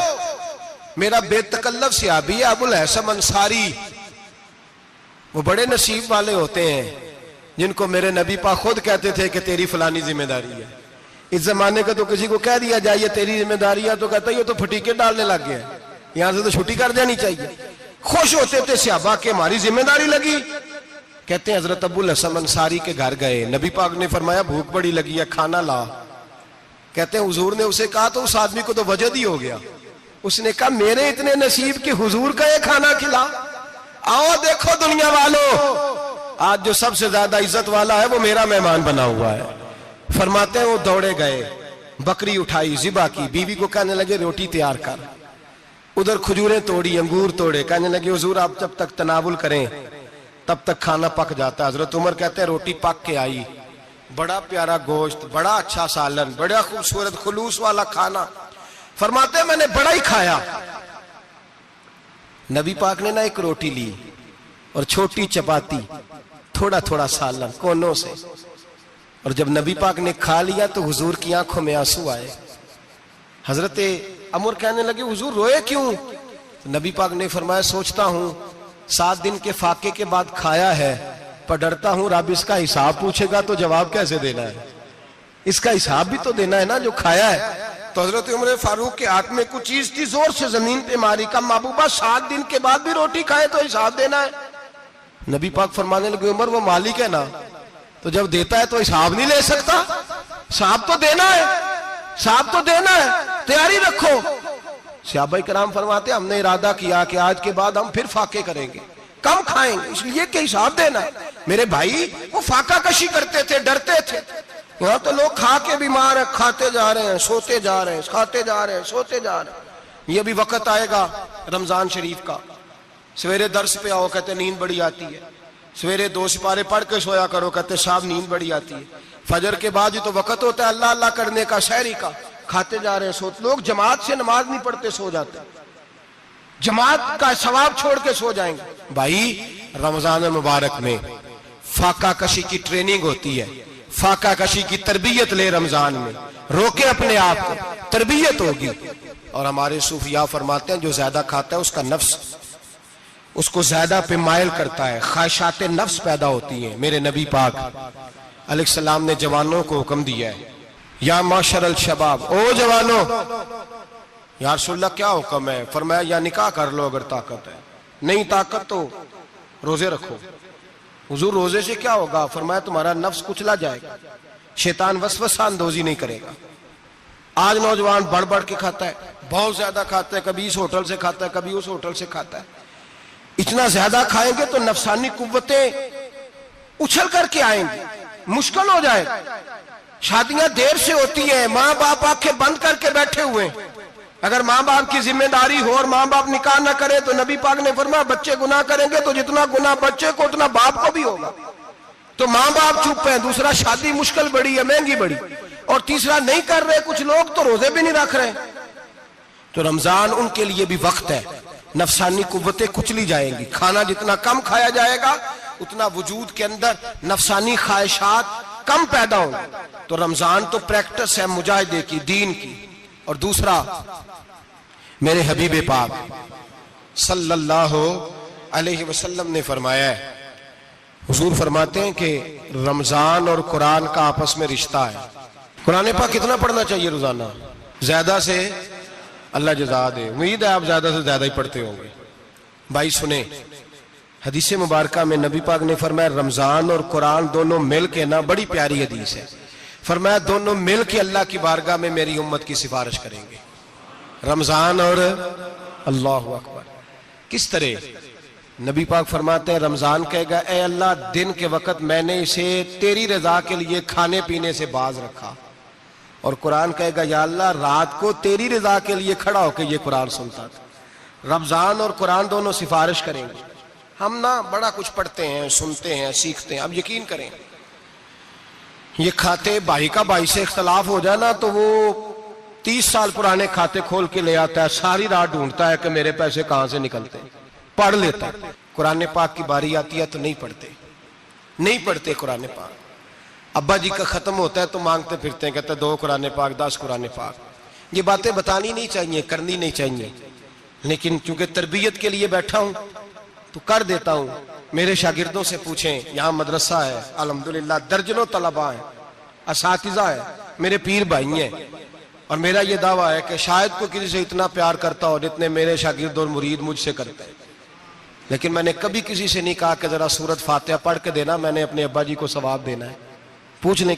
میرا بے تکلف صحابی ہے ابو الحسن انصاری، وہ بڑے نصیب والے ہوتے ہیں جن کو میرے نبی پاک خود کہتے تھے کہ تیری فلانی ذمہ داری ہے۔ اس زمانے کا تو کسی کو کہہ دیا جائے تیری ذمہ داری ہے تو کہتا ہے یہ تو پھٹیکے ڈالنے لگ گیا ہے، یہاں سے تو چھٹی کر جانی چاہیے۔ خوش ہوتے تھے صحابہ کہ ہماری ذمہ داری لگی۔ کہتے ہیں حضرت ابو الحسن انصاری کے گھر گئے، نبی پاک نے فرمایا بھوک بڑی لگی ہے، کھانا لا۔ کہتے ہیں حضور نے اسے کہا تو اس آدمی کو تو وجد ہی ہو گیا، اس نے کہا میرے اتنے نصیب کہ حضور کا یہ کھانا کھلا۔ آؤ دیکھو دنیا والوں، آج جو سب سے زیادہ عزت والا ہے وہ میرا مہمان بنا ہوا ہے۔ فرماتے ہیں وہ دوڑے گئے، بکری اٹھائی، ذبح کی، بیوی کو کہنے لگے روٹی تیار کر، ادھر کھجوریں توڑی، انگور توڑے، کہنے لگے حضور آپ جب تک تناول کریں تب تک کھانا پک جاتا ہے۔ حضرت عمر کہتے ہیں روٹی پک کے آئی، بڑا پیارا گوشت، بڑا اچھا سالن، بڑا خوبصورت خلوص والا کھانا۔ فرماتے ہیں میں نے بڑا ہی کھایا۔ نبی پاک نے نہ ایک روٹی لی اور چھوٹی چپاتی، تھوڑا تھوڑا سالن کونوں سے، اور جب نبی پاک نے کھا لیا تو حضور کی آنکھوں میں آنسو آئے۔ حضرت عمر کہنے لگے حضور روئے کیوں؟ نبی پاک نے فرمایا سوچتا ہوں 7 دن کے فاقے کے بعد کھایا ہے، پر ڈرتا ہوں رب اس کا حساب پوچھے گا تو جواب کیسے دینا ہے، اس کا حساب بھی تو دینا ہے نا جو کھایا ہے۔ تو حضرت عمر فاروق کے ہاتھ میں کچھ چیز تھی، زور سے زمین پہ ماری، کہا محبوبہ 7 دن کے بعد بھی روٹی کھائے تو حساب دینا ہے۔ نبی پاک فرمانے لگے عمر وہ مالک ہے نا، تو جب دیتا ہے تو حساب نہیں لے سکتا، حساب تو دینا ہے، حساب تو دینا ہے، تیاری رکھو۔ صحابہ کرام فرماتے ہم نے ارادہ کیا کہ آج کے بعد ہم پھر فاقے کریں گے، کم کھائیں گے، اس لیے کہ حساب دینا ہے۔ میرے بھائی وہ فاقہ کشی کرتے تھے، ڈرتے تھے۔ یہاں تو لوگ کھا کے بیمار ہیں، کھاتے جا رہے ہیں، سوتے جا رہے ہیں، کھاتے جا رہے ہیں، سوتے جا رہے ہیں۔ یہ بھی وقت آئے گا رمضان شریف کا، سویرے درس پہ آؤ کہتے نیند بڑی آتی ہے، سویرے 2 سپارے پڑھ کے سویا کرو کہتے صاحب نیند بڑی آتی ہے، فجر کے بعد ہی تو وقت ہوتا ہے اللہ اللہ کرنے کا، سحری کا، کھاتے جا رہے ہیں، سوتے۔ لوگ جماعت سے نماز نہیں پڑھتے سو جاتے، جماعت کا ثواب چھوڑ کے سو جائیں گے۔ بھائی رمضان مبارک میں فاقہ کشی کی ٹریننگ ہوتی ہے، فاقہ کشی کی تربیت لے، رمضان میں روکے اپنے آپ کو، تربیت ہوگی۔ اور ہمارے صوفیاء فرماتے ہیں جو زیادہ کھاتا ہے اس کا نفس اس کو زیادہ پہ مائل کرتا ہے، خواہشات نفس پیدا ہوتی ہیں۔ میرے نبی پاک علیہ السلام نے جوانوں کو حکم دیا ہے یا معاشر الشباب، او جوانوں، یا رسول اللہ کیا حکم ہے؟ فرمایا یا نکاح کر لو اگر طاقت ہے، نہیں طاقت تو روزے رکھو۔ حضور روزے سے کیا ہوگا؟ فرمایا تمہارا نفس کچلا جائے گا، شیطان وسوسہ اندوزی نہیں کرے گا۔ آج نوجوان بڑھ بڑھ کے کھاتا ہے، بہت زیادہ کھاتا ہے، کبھی اس ہوٹل سے کھاتا ہے، کبھی اس ہوٹل سے کھاتا ہے۔ اتنا زیادہ کھائیں گے تو نفسانی قوتیں اچھل کر کے آئیں گی، مشکل ہو جائے۔ شادیاں دیر سے ہوتی ہیں، ماں باپ آنکھیں بند کر کے بیٹھے ہوئے ہیں۔ اگر ماں باپ کی ذمہ داری ہو اور ماں باپ نکاح نہ کرے تو نبی پاک نے فرمایا بچے گناہ کریں گے تو جتنا گناہ بچے کو اتنا باپ کو بھی ہوگا۔ تو ماں باپ چپ ہیں، دوسرا شادی مشکل بڑی ہے، مہنگی بڑی، اور تیسرا نہیں کر رہے کچھ لوگ تو روزے بھی نہیں رکھ رہے۔ تو رمضان ان کے لیے بھی وقت ہے، نفسانی قوتیں کچلی جائیں گی، کھانا جتنا کم کھایا جائے گا اتنا وجود کے اندر نفسانی خواہشات کم پیدا ہوں گی۔ تو رمضان تو پریکٹس ہے مجاہدے کی، دین کی۔ اور دوسرا میرے حبیب پاک صلی اللہ علیہ وسلم نے فرمایا ہے، حضور فرماتے ہیں کہ رمضان اور قرآن کا آپس میں رشتہ ہے۔ قرآن پاک کتنا پڑھنا چاہیے روزانہ؟ زیادہ سے اللہ جزا دے، امید ہے آپ زیادہ سے زیادہ ہی پڑھتے ہوں گے۔ بھائی سنیں، حدیث مبارکہ میں نبی پاک نے فرمایا رمضان اور قرآن دونوں مل کے نا، بڑی پیاری حدیث ہے، فرمایا دونوں مل کے اللہ کی بارگاہ میں میری امت کی سفارش کریں گے، رمضان اور اللہ اکبر۔ کس طرح؟ نبی پاک فرماتے ہیں رمضان کہے گا اے اللہ دن کے وقت میں نے اسے تیری رضا کے لیے کھانے پینے سے باز رکھا، اور قرآن کہے گا یا اللہ رات کو تیری رضا کے لیے کھڑا ہو کے یہ قرآن سنتا تھا۔ رمضان اور قرآن دونوں سفارش کریں گے۔ ہم نا بڑا کچھ پڑھتے ہیں، سنتے ہیں، سیکھتے ہیں، اب یقین کریں یہ کھاتے بھائی کا بھائی سے اختلاف ہو جائے نا تو وہ 30 سال پرانے کھاتے کھول کے لے آتا ہے، ساری رات ڈھونڈتا ہے کہ میرے پیسے کہاں سے نکلتے ہیں، پڑھ لیتا ہے۔ قرآن پاک کی باری آتی ہے تو نہیں پڑھتے قرآن پاک۔ ابا جی کا ختم ہوتا ہے تو مانگتے پھرتے ہیں، کہتے ہیں 2 قرآن پاک 10 قرآن پاک۔ یہ باتیں بتانی نہیں چاہیے، کرنی نہیں چاہیے، لیکن چونکہ تربیت کے لیے بیٹھا ہوں تو کر دیتا ہوں۔ میرے شاگردوں سے پوچھیں، یہاں مدرسہ ہے الحمدللہ، درجنوں طلباء ہیں، اساتذہ ہیں، میرے پیر بھائی ہیں، اور میرا یہ دعویٰ ہے کہ شاید کوئی کسی سے اتنا پیار کرتا ہو جتنے میرے شاگرد اور مرید مجھ سے کرتے ہیں، لیکن میں نے کبھی کسی سے نہیں کہا کہ ذرا سورت فاتحہ پڑھ کے دینا، میں نے اپنے ابا جی کو ثواب دینا ہے۔ پوچھ لیں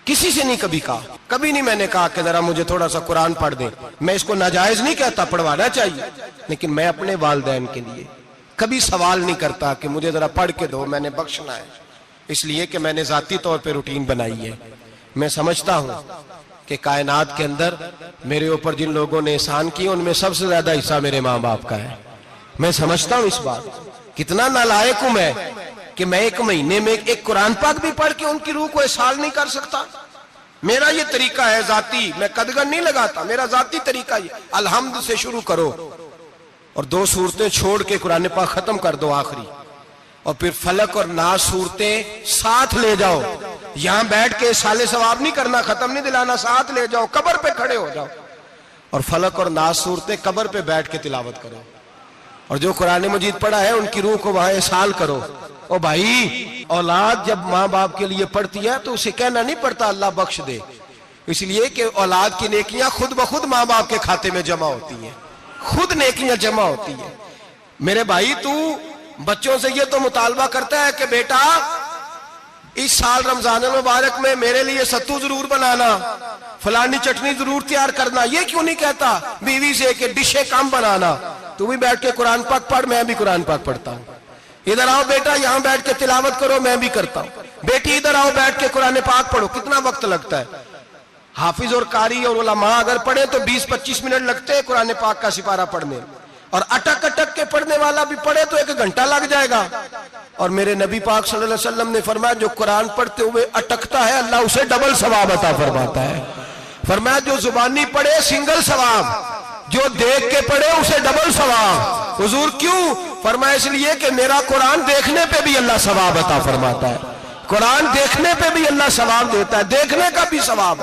کسی سے نہیں کبھی کہا، کبھی نہیں میں نے کہا کہ ذرا مجھے تھوڑا سا قرآن پڑھ دیں۔ میں اس کو ناجائز نہیں کہتا، پڑھوانا چاہیے، لیکن میں اپنے والدین کے لیے کبھی سوال نہیں کرتا کہ مجھے ذرا پڑھ کے دو، میں نے بخشنا ہے، اس لیے کہ میں نے ذاتی طور پہ روٹین بنائی ہے۔ میں سمجھتا ہوں کہ کائنات کے اندر میرے اوپر جن لوگوں نے احسان کیے ان میں سب سے زیادہ حصہ میرے ماں باپ کا ہے۔ میں سمجھتا ہوں اس بات، کتنا نالائق ہوں میں کہ میں 1 مہینے میں 1 قرآن پاک بھی پڑھ کے ان کی روح کو احسان نہیں کر سکتا۔ میرا یہ طریقہ ہے ذاتی، میں قدغن نہیں لگاتا، میرا ذاتی طریقہ یہ، الحمد سے شروع کرو اور 2 سورتیں چھوڑ کے قرآن پاک ختم کر دو آخری، اور پھر فلق اور ناس صورتیں ساتھ لے جاؤ۔ یہاں بیٹھ کے سال ثواب نہیں کرنا، ختم نہیں دلانا، ساتھ لے جاؤ، قبر پہ کھڑے ہو جاؤ اور فلق اور ناس صورتیں قبر پہ بیٹھ کے تلاوت کرو، اور جو قرآن مجید پڑھا ہے ان کی روح کو وہاں احسال کرو۔ او بھائی، اولاد جب ماں باپ کے لیے پڑھتی ہے تو اسے کہنا نہیں پڑتا اللہ بخش دے، اس لیے کہ اولاد کی نیکیاں خود بخود ماں باپ کے کھاتے میں جمع ہوتی ہیں، خود نیکیاں جمع ہوتی ہیں۔ میرے بھائی تو بچوں سے یہ تو مطالبہ کرتا ہے کہ بیٹا اس سال رمضان المبارک میں میرے لیے ستو ضرور بنانا، فلانی چٹنی ضرور تیار کرنا، یہ کیوں نہیں کہتا بیوی سے کہ ڈشیں کم بنانا، تو بھی بیٹھ کے قرآن پاک پڑھ، میں بھی قرآن پاک پڑھتا ہوں۔ ادھر آؤ بیٹا یہاں بیٹھ کے تلاوت کرو، میں بھی کرتا ہوں۔ بیٹی ادھر آؤ بیٹھ کے قرآن پاک پڑھو۔ کتنا وقت لگتا ہے؟ حافظ اور قاری اور علماء اگر پڑھے تو 20-25 منٹ لگتے ہیں قرآن پاک کا سپارہ پڑھنے، اور اٹک اٹک کے پڑھنے والا بھی پڑھے تو 1 گھنٹہ لگ جائے گا۔ اور میرے نبی پاک صلی اللہ علیہ وسلم نے فرمایا جو قرآن پڑھتے ہوئے اٹکتا ہے اللہ اسے ڈبل ثواب عطا فرماتا ہے۔ فرمایا جو زبانی پڑھے سنگل ثواب، جو دیکھ کے پڑھے اسے ڈبل ثواب۔ حضور کیوں؟ فرمایا اس لیے کہ میرا قرآن دیکھنے پہ بھی اللہ ثواب عطا فرماتا ہے، قرآن دیکھنے پہ بھی اللہ ثواب دیتا ہے، دیکھنے کا بھی ثواب۔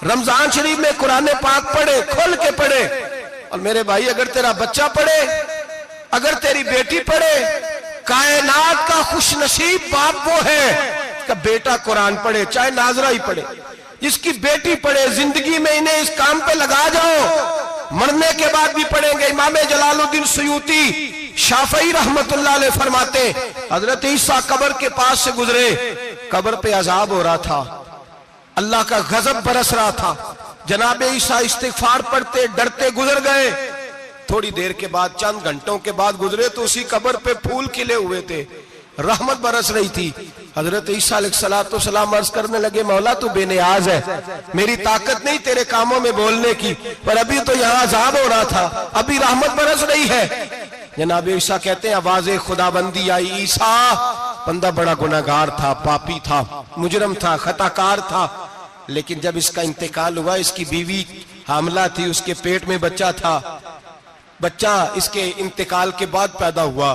رمضان شریف میں قرآن پاک پڑھے، کھول کے پڑھے۔ اور میرے بھائی اگر تیرا بچہ پڑھے، اگر تیری بیٹی پڑھے، کائنات کا خوش نصیب باپ وہ ہے کہ بیٹا قرآن پڑھے، چاہے ناظرہ ہی پڑھے، جس کی بیٹی پڑھے۔ زندگی میں انہیں اس کام پہ لگا جاؤ، مرنے کے بعد بھی پڑھیں گے۔ امام جلال الدین سیوطی شافعی رحمت اللہ علیہ فرماتے حضرت عیسیٰ قبر کے پاس سے گزرے، قبر پہ عذاب ہو رہا تھا، اللہ کا غضب برس رہا تھا، جناب عیسیٰ استغفار پڑھتے ڈرتے گزر گئے۔ تھوڑی دیر کے بعد، چند گھنٹوں کے بعد گزرے تو اسی قبر پہ پھول کھلے ہوئے تھے، رحمت برس رہی تھی۔ حضرت عیسیٰ علیہ السلام عرض کرنے لگے مولا تو بے نیاز ہے، میری طاقت نہیں تیرے کاموں میں بولنے کی، پر ابھی تو یہاں عذاب ہو رہا تھا، ابھی رحمت برس رہی ہے۔ جناب عیسیٰ کہتے ہیں آواز خدا بندی آئی، عیسیٰ بندہ بڑا گناہگار تھا، پاپی تھا، مجرم تھا، خطا کار تھا، لیکن جب اس کا انتقال ہوا، اس کی بیوی حاملہ تھی، اس کے پیٹ میں بچہ تھا، بچہ اس کے انتقال کے بعد پیدا ہوا،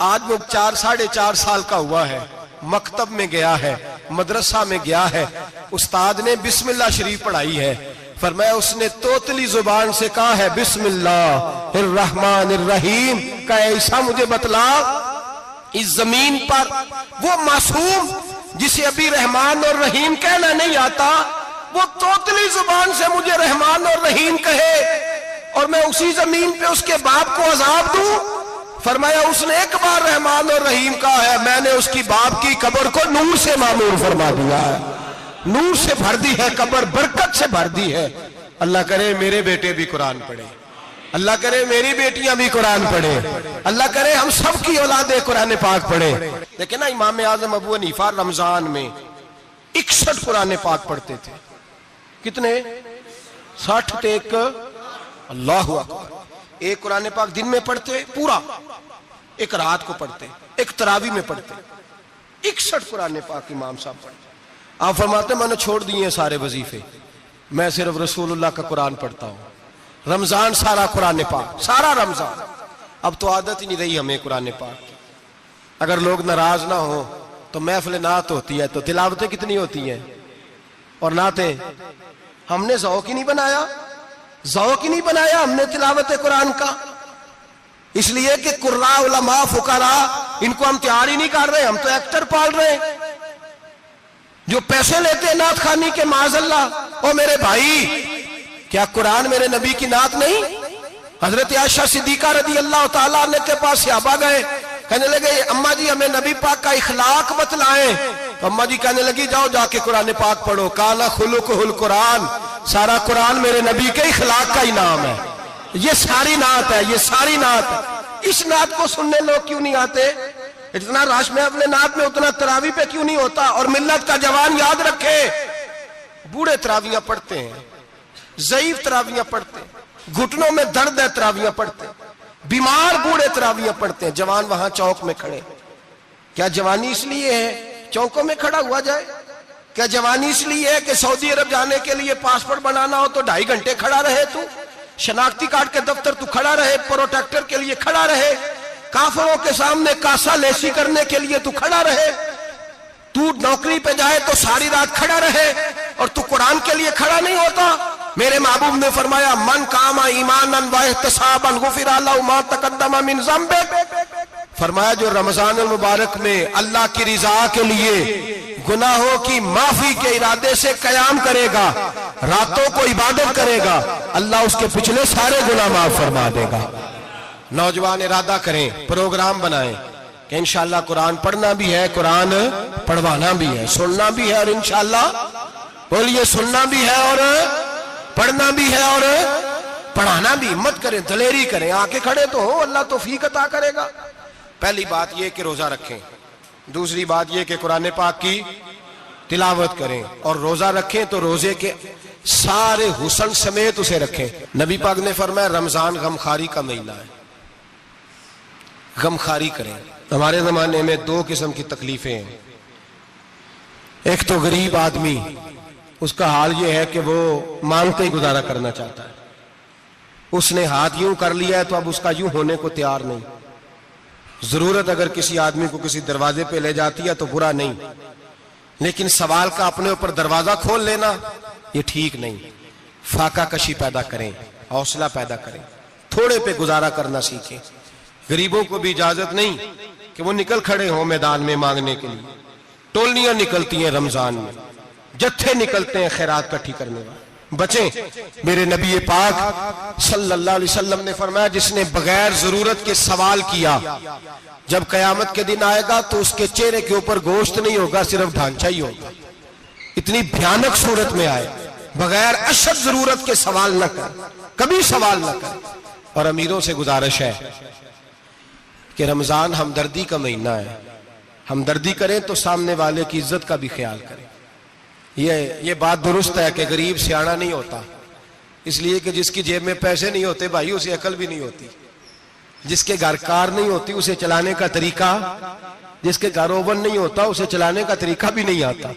آج وہ 4-4.5 سال کا ہوا ہے، مکتب میں گیا ہے، مدرسہ میں گیا ہے، استاد نے بسم اللہ شریف پڑھائی ہے، فرمایا اس نے توتلی زبان سے کہا ہے بسم اللہ الرحمن الرحیم، کہ عیسیٰ مجھے بتلا اس زمین پر وہ معصوم جسے ابھی رحمان اور رحیم کہنا نہیں آتا، وہ توتلی زبان سے مجھے رحمان اور رحیم کہے، اور میں اسی زمین پہ اس کے باپ کو عذاب دوں۔ فرمایا اس نے ایک بار رحمان اور رحیم کہا ہے، میں نے اس کی باپ کی قبر کو نور سے معمور فرما دیا ہے، نور سے بھر دی ہے قبر، برکت سے بھر دی ہے۔ اللہ کرے میرے بیٹے بھی قرآن پڑھے، اللہ کرے میری بیٹیاں بھی قرآن پڑھیں، اللہ کرے ہم سب کی اولادیں قرآن پاک پڑھیں۔ دیکھیں نا امام اعظم ابو حنیفہ رمضان میں 61 قرآن پاک پڑھتے تھے۔ کتنے؟ 60 تے ایک، اللہ اکبر۔ ایک قرآن پاک دن میں پڑھتے پورا، ایک رات کو پڑھتے، ایک تراویح میں پڑھتے، 61 قرآن پاک امام صاحب پڑھتے۔ آپ فرماتے میں نے چھوڑ دیے سارے وظیفے، میں صرف رسول اللہ کا قرآن پڑھتا ہوں۔ رمضان سارا قرآن پاک، سارا رمضان۔ اب تو عادت ہی نہیں رہی ہمیں قرآن پاک کی۔ اگر لوگ ناراض نہ ہوں تو محفل نعت ہوتی ہے تو تلاوتیں کتنی ہوتی ہیں، اور نعتیں ہم نے ذوق ہی نہیں بنایا، ذوق ہی نہیں بنایا ہم نے تلاوت قرآن کا، اس لیے کہ قراء علماء فقراء ان کو ہم تیار ہی نہیں کر رہے، ہم تو ایکٹر پال رہے ہیں جو پیسے لیتے ہیں نعت خوانی کے، معاذ اللہ۔ او میرے بھائی، کیا قرآن میرے نبی کی نعت نہیں؟ حضرت عائشہ صدیقہ رضی اللہ تعالیٰ عنہ کے پاس صحابہ گئے، کہنے لگے اماں جی ہمیں نبی پاک کا اخلاق بتلائیں، تو اماں جی کہنے لگی جاؤ جا کے قرآن پاک پڑھو، کالا خلقہ القرآن، سارا قرآن میرے نبی کے اخلاق کا ہی نام ہے، یہ ساری نعت ہے، یہ ساری نعت ہے۔ اس نعت کو سننے لوگ کیوں نہیں آتے؟ اتنا راش میں اپنے نعت میں اتنا تراویح پہ کیوں نہیں ہوتا؟ اور ملت کا جوان یاد رکھے، بوڑھے تراویحاں پڑھتے ہیں، ضعیف تراویحاں پڑھتے ہیں، گھٹنوں میں درد ہے تراویحاں پڑھتے ہیں، بیمار بوڑھے تراویحاں پڑھتے ہیں، جوان وہاں چوک میں کھڑے۔ کیا جوانی اس لیے ہے چوکوں میں کھڑا ہوا جائے؟ کیا جوانی اس لیے ہے کہ سعودی عرب جانے کے لیے پاسپورٹ بنانا ہو تو 2.5 گھنٹے کھڑا رہے تو؟ شناختی کارڈ کے دفتر تو کھڑا رہے، پروٹیکٹر کے لیے کھڑا رہے، کافروں کے سامنے کاسا لیسی کرنے کے لیے تو کھڑا رہے، تو نوکری پہ جائے تو ساری رات کھڑا رہے، اور تو قرآن کے لیے کھڑا نہیں ہوتا؟ میرے محبوب نے فرمایا من قام ایمانا واحتسابا غفر له ما تقدم من ذنبه، فرمایا جو رمضان المبارک میں اللہ کی رضا کے لیے گناہوں کی معافی کے ارادے سے قیام کرے گا، راتوں کو عبادت کرے گا، اللہ اس کے پچھلے سارے گناہ معاف فرما دے گا۔ نوجوان ارادہ کریں، پروگرام بنائیں کہ انشاءاللہ قرآن پڑھنا بھی ہے، قرآن پڑھوانا بھی ہے، سننا بھی ہے، اور انشاءاللہ بولیے سننا بھی ہے اور پڑھنا بھی ہے اور پڑھانا بھی۔ ہمت کریں، دلیری کریں، آ کے کھڑے تو ہو، اللہ توفیق عطا کرے گا۔ پہلی بات یہ کہ روزہ رکھیں، دوسری بات یہ کہ قرآن پاک کی تلاوت کریں، اور روزہ رکھیں تو روزے کے سارے حسن سمیت اسے رکھیں۔ نبی پاک نے فرمایا رمضان غمخواری کا مہینہ ہے، غمخواری کریں۔ ہمارے زمانے میں 2 قسم کی تکلیفیں ہیں، ایک تو غریب آدمی، اس کا حال یہ ہے کہ وہ مانگتے ہی گزارا کرنا چاہتا ہے، اس نے ہاتھ یوں کر لیا ہے تو اب اس کا یوں ہونے کو تیار نہیں۔ ضرورت اگر کسی آدمی کو کسی دروازے پہ لے جاتی ہے تو برا نہیں، لیکن سوال کا اپنے اوپر دروازہ کھول لینا یہ ٹھیک نہیں۔ فاقہ کشی پیدا کریں، حوصلہ پیدا کریں، تھوڑے پہ گزارا کرنا سیکھیں۔ غریبوں کو بھی اجازت نہیں کہ وہ نکل کھڑے ہوں میدان میں مانگنے کے لیے، ٹولیاں نکلتی ہیں رمضان میں، جتھے نکلتے ہیں خیرات کٹھی کرنے والے۔ بچیں، میرے نبی پاک صلی اللہ علیہ وسلم نے فرمایا جس نے بغیر ضرورت کے سوال کیا، جب قیامت کے دن آئے گا تو اس کے چہرے کے اوپر گوشت نہیں ہوگا، صرف ڈھانچہ ہی ہوگا۔ اتنی بھیانک صورت میں آئے، بغیر اشد ضرورت کے سوال نہ کر، کبھی سوال نہ کر۔ اور امیروں سے گزارش ہے کہ رمضان ہمدردی کا مہینہ ہے، ہمدردی کریں تو سامنے والے کی عزت کا بھی خیال کریں۔ یہ بات درست ہے کہ غریب سیاڑا نہیں ہوتا، اس لیے کہ جس کی جیب میں پیسے نہیں ہوتے بھائی اسے عقل بھی نہیں ہوتی، جس کے گھر کار نہیں ہوتی اسے چلانے کا طریقہ، جس کے گھر اوون نہیں ہوتا اسے چلانے کا طریقہ بھی نہیں آتا،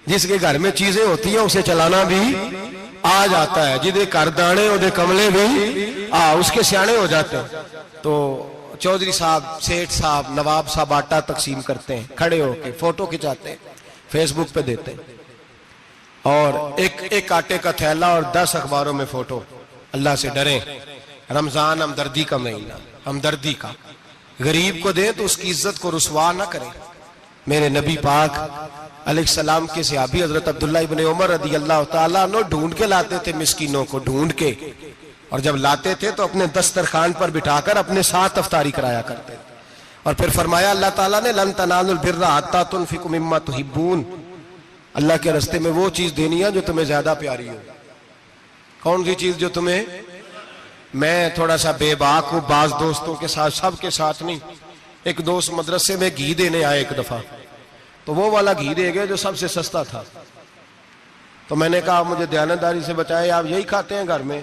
جس کے گھر میں چیزیں ہوتی ہیں اسے چلانا بھی آ جاتا ہے، جدے گھر دانے اودے کملے بھی اس کے سیانے ہو جاتے ہیں۔ تو چودھری صاحب، سیٹھ صاحب، نواب صاحب آٹا تقسیم کرتے ہیں، کھڑے ہو کے فوٹو کھچاتے ہیں، فیس بک پہ دیتے ہیں، اور ایک آٹے کا تھیلا اور 10 اخباروں میں فوٹو۔ اللہ سے ڈریں، رمضان ہمدردی کا مہینہ، ہمدردی کا۔ غریب کو دیں تو اس کی عزت کو رسوا نہ کریں۔ میرے نبی پاک علیہ السلام کے صحابی حضرت عبداللہ ابن عمر رضی اللہ تعالیٰ عنہ ڈھونڈ کے لاتے تھے مسکینوں کو، ڈھونڈ کے، اور جب لاتے تھے تو اپنے دسترخوان پر بٹھا کر اپنے ساتھ افطاری کرایا کرتے تھے. اور پھر فرمایا اللہ تعالیٰ نے لن تنالوا البر حتی تنفقوا مما تحبون، اللہ کے راستے میں وہ چیز دینی ہے جو تمہیں زیادہ پیاری ہو. کون سی چیز جو تمہیں؟ میں تھوڑا سا بے باک ہوں، بعض دوستوں کے ساتھ، سب کے ساتھ نہیں. ایک دوست مدرسے میں گھی دینے آئے ایک دفعہ، تو وہ والا گھی دے گئے جو سب سے سستا تھا. تو میں نے کہا مجھے دیانتداری سے بچائے، آپ یہی کھاتے ہیں گھر میں؟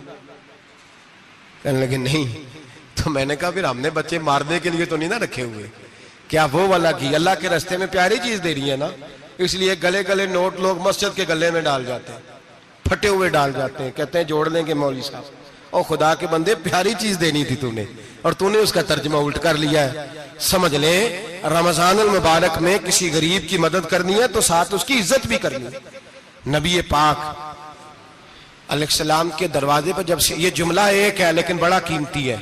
کہنے لگے نہیں. تو میں نے کہا پھر ہم نے بچے مارنے کے لیے تو نہیں نہ رکھے ہوئے، کیا وہ والا گھی اللہ کے راستے میں پیاری چیز دے رہی ہے نا، اس لیے گلے گلے نوٹ لوگ مسجد کے گلے میں ڈال جاتے ہیں، پھٹے ہوئے ڈال جاتے ہیں، کہتے ہیں جوڑ لیں گے مولوی صاحب. اور خدا کے بندے پیاری چیز دینی تھی تو نے، اور تو نے اس کا ترجمہ الٹ کر لیا ہے. سمجھ لیں رمضان المبارک میں کسی غریب کی مدد کرنی ہے تو ساتھ اس کی عزت بھی کرنی ہے. نبی پاک علیہ السلام کے دروازے پر جب یہ جملہ ایک ہے لیکن بڑا قیمتی ہے.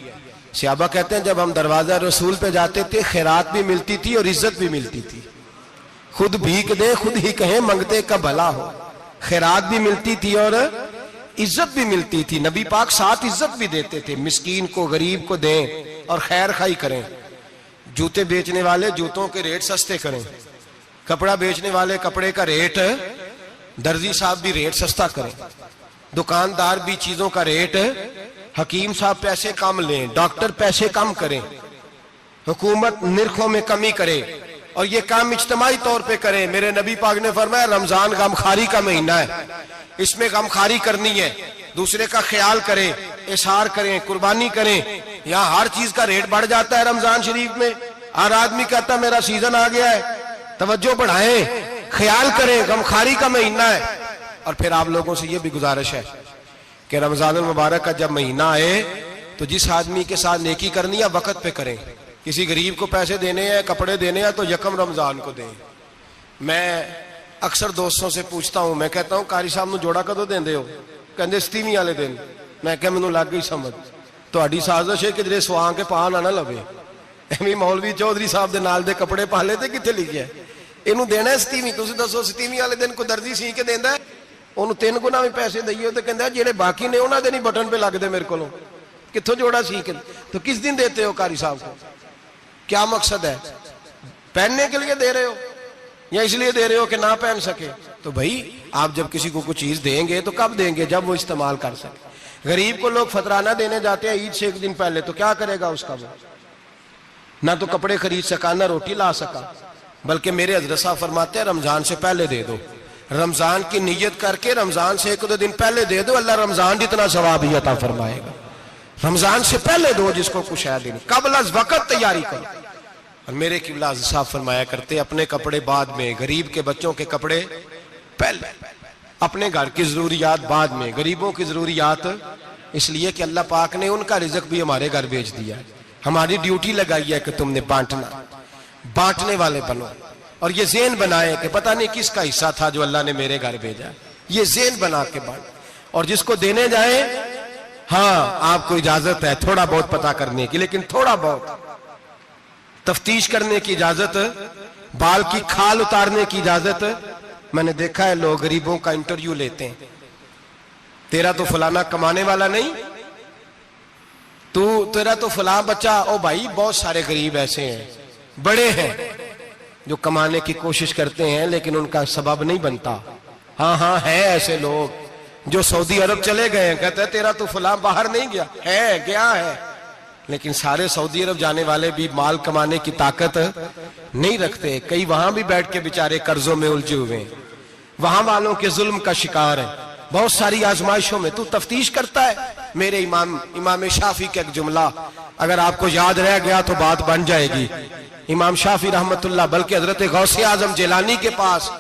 صحابہ کہتے ہیں جب ہم دروازہ رسول پہ جاتے تھے خیرات بھی ملتی تھی اور عزت بھی ملتی تھی. خود بھیک دے خود ہی کہیں منگتے کا بھلا ہو. خیرات بھی ملتی تھی اور عزت بھی ملتی تھی. نبی پاک ساتھ عزت بھی دیتے تھے، مسکین کو غریب کو دیں اور خیر خائی کریں. جوتے بیچنے والے جوتوں کے ریٹ سستے کریں، کپڑا بیچنے والے کپڑے کا ریٹ، درزی صاحب بھی ریٹ سستا کریں، دکاندار بھی چیزوں کا ریٹ، حکیم صاحب پیسے کم لیں، ڈاکٹر پیسے کم کریں، حکومت نرخوں میں کمی کرے، اور یہ کام اجتماعی طور پہ کریں. میرے نبی پاک نے فرمایا رمضان غمخواری کا مہینہ ہے، اس میں غمخواری کرنی ہے، دوسرے کا خیال کریں، اظہار کریں، قربانی کریں. یہاں ہر چیز کا ریٹ بڑھ جاتا ہے رمضان شریف میں. ہر آدمی کہتا ہے میرا سیزن آ گیا ہے، توجہ بڑھائیں، خیال کریں، غمخواری کا مہینہ ہے. اور پھر آپ لوگوں سے یہ بھی گزارش ہے کہ رمضان المبارک کا جب مہینہ آئے تو جس آدمی کے ساتھ نیکی کرنی ہے وقت پہ کریں. کسی غریب کو پیسے دینے ہیں، کپڑے دینے ہیں تو یکم رمضان کو دیں. میں اکثر دوستوں سے پوچھتا ہوں، میں کہتا ہوں قاری صاحب نو جوڑا کدو دیندے ہو؟ کہندے 27ویں والے دن. میں کہ مینوں لگ گئی سمجھ، تہاڈی سازش ہے کہ جڑے سواں کے پا نہ لوے. ایویں مولوی چودھری صاحب دے نال دے کپڑے پا لے تے کتے لکھیا ہے اینوں دینا ہے 27ویں. تسی دسو 27ویں والے دن کو درزی سی کے دیندا ہے؟ انہوں 3 گنا بھی پیسے دئیے تو کہندہ ہے جڑے باقی نے انہاں دے نہیں بٹن پہ لگ دے میرے کو کتھوں جوڑا سی کے. تو کس دن دیتے ہو قاری صاحب کو؟ کیا مقصد ہے؟ پہننے کے لیے دے رہے ہو یا اس لیے دے رہے ہو کہ نہ پہن سکے؟ تو بھائی آپ جب کسی کو کچھ چیز دیں گے تو کب دیں گے؟ جب وہ استعمال کر سکے. غریب کو لوگ فطرانہ دینے جاتے ہیں عید سے ایک دن پہلے، تو کیا کرے گا اس کا؟ وہ نہ تو کپڑے خرید سکا نہ روٹی لا سکا. بلکہ میرے حضرت صاحب فرماتے ہیں رمضان سے پہلے دے دو، رمضان کی نیت کر کے رمضان سے 1-2 دن پہلے دے دو، اللہ رمضان جتنا ثواب ہی عطا فرمائے گا. رمضان سے پہلے دو جس کو کچھ ہے دینی، قبل از وقت تیاری کرو. اور میرے قبلہ حضرت صاحب فرمایا کرتے اپنے کپڑے بعد میں، غریب کے بچوں کے کپڑے پہلے، اپنے گھر کی ضروریات بعد میں، غریبوں کی ضروریات. اس لیے کہ اللہ پاک نے ان کا رزق بھی ہمارے گھر بھیج دیا. ہماری ڈیوٹی لگائی ہے کہ تم نے بانٹنا، بانٹنے والے بنو. اور یہ ذہن بنائے کہ پتہ نہیں کس کا حصہ تھا جو اللہ نے میرے گھر بھیجا. یہ ذہن بنا کے بانٹ. اور جس کو دینے جائیں، ہاں آپ کو اجازت ہے تھوڑا بہت پتہ کرنے کی، لیکن تھوڑا بہت تفتیش کرنے کی اجازت، بال کی کھال اتارنے کی اجازت. میں نے دیکھا ہے لوگ غریبوں کا انٹرویو لیتے ہیں، تیرا تو فلانا کمانے والا نہیں، تیرا تو فلاں بچہ. او بھائی بہت سارے غریب ایسے ہیں، بڑے ہیں جو کمانے کی کوشش کرتے ہیں لیکن ان کا سبب نہیں بنتا. ہاں ہے ایسے لوگ جو سعودی عرب چلے گئے ہیں، کہتے ہیں تیرا تو فلاں باہر نہیں گیا ہے، لیکن سارے سعودی عرب جانے والے بھی مال کمانے کی طاقت نہیں رکھتے. کئی وہاں بھی بیٹھ کے بیچارے قرضوں میں الجھے ہوئے ہیں، وہاں والوں کے ظلم کا شکار ہیں، بہت ساری آزمائشوں میں. تو تفتیش کرتا ہے. میرے امام شافعی کا ایک جملہ اگر آپ کو یاد رہ گیا تو بات بن جائے گی. امام شافعی رحمت اللہ، بلکہ حضرت غوث اعظم جیلانی کے پاس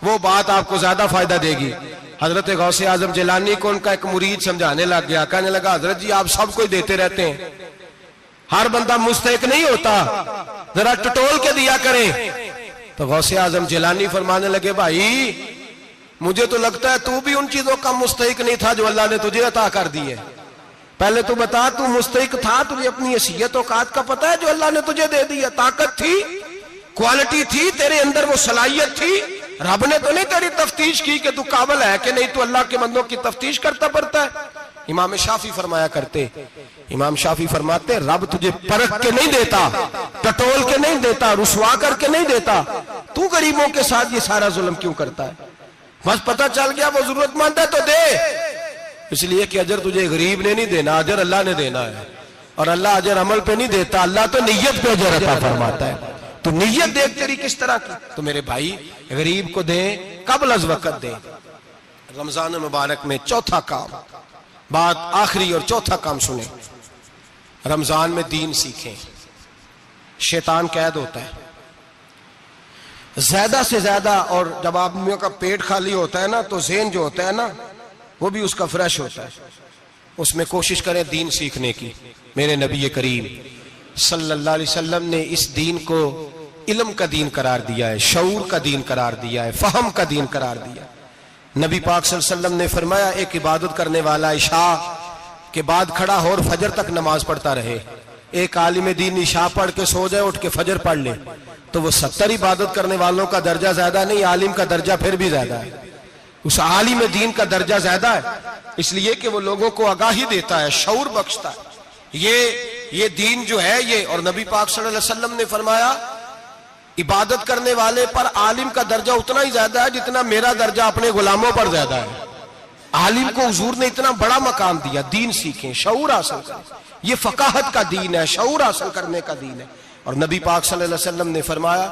وہ بات آپ کو زیادہ فائدہ دے گی. حضرت غوث اعظم جیلانی کو ان کا ایک مرید سمجھانے لگ گیا، کہنے لگا حضرت جی آپ سب کو دیتے رہتے ہیں، ہر بندہ مستحق نہیں ہوتا، ذرا ٹٹول کے دیا کریں. تو غوث اعظم جیلانی فرمانے لگے بھائی مجھے تو لگتا ہے تو بھی ان چیزوں کا مستحق نہیں تھا جو اللہ نے تجھے عطا کر دی ہے. پہلے تو بتا تو مستحق تھا، تجھے اپنی حیثیت اوقات کا پتہ ہے جو اللہ نے تجھے دے دی ہے؟ طاقت تھی، کوالٹی تھی، تیرے اندر وہ صلاحیت تھی. رب نے تو نہیں تیری تفتیش کی کہ تو قابل ہے کہ نہیں، تو اللہ کے بندوں کی تفتیش کرتا پڑتا ہے. امام شافعی فرمایا کرتے، امام شافعی فرماتے رب تجھے پرکھ کے نہیں دیتا، ٹٹول کے نہیں دیتا، رسوا کر کے نہیں دیتا، تو غریبوں کے ساتھ یہ سارا ظلم کیوں کرتا ہے؟ بس پتہ چل گیا وہ ضرورت مند ہے تو دے، اس لیے کہ اجر تجھے غریب نے نہیں دینا، اجر اللہ نے دینا ہے، اور اللہ اجر عمل پہ نہیں دیتا، اللہ تو نیت پہ اجر عطا فرماتا ہے۔ تو نیت دیکھ تیری کس طرح کی، تو میرے بھائی غریب کو دیں، قبل از وقت دیں۔ رمضان مبارک میں چوتھا کام، بات آخری اور چوتھا کام سنیں، رمضان میں دین سیکھیں۔ شیطان قید ہوتا ہے زیادہ سے زیادہ، اور جب آدمیوں کا پیٹ خالی ہوتا ہے نا تو ذہن جو ہوتا ہے نا وہ بھی اس کا فریش ہوتا ہے، اس میں کوشش کریں دین سیکھنے کی۔ میرے نبی کریم صلی اللہ علیہ وسلم نے اس دین کو علم کا دین قرار دیا ہے، شعور کا دین قرار دیا ہے، فہم کا دین قرار دیا ہے۔ نبی پاک صلی اللہ علیہ وسلم نے فرمایا ایک عبادت کرنے والا عشاء کے بعد کھڑا ہو اور فجر تک نماز پڑھتا رہے، ایک عالم دین عشاء پڑھ کے سو جائے، اٹھ کے فجر پڑھ لے، تو وہ 70 عبادت کرنے والوں کا درجہ زیادہ نہیں، عالم کا درجہ پھر بھی زیادہ ہے، اس عالم دین کا درجہ زیادہ ہے، اس لیے کہ وہ لوگوں کو آگاہی دیتا ہے، شعور بخشتا ہے۔ یہ دین جو ہے یہ، اور نبی پاک صلی اللہ علیہ وسلم نے فرمایا عبادت کرنے والے پر عالم کا درجہ اتنا ہی زیادہ ہے جتنا میرا درجہ اپنے غلاموں پر زیادہ ہے۔ عالم کو حضور نے اتنا بڑا مقام دیا۔ دین سیکھیں، شعور حاصل کریں، یہ فقاہت کا دین ہے، شعور حاصل کرنے کا دین ہے۔ اور نبی پاک صلی اللہ علیہ وسلم نے فرمایا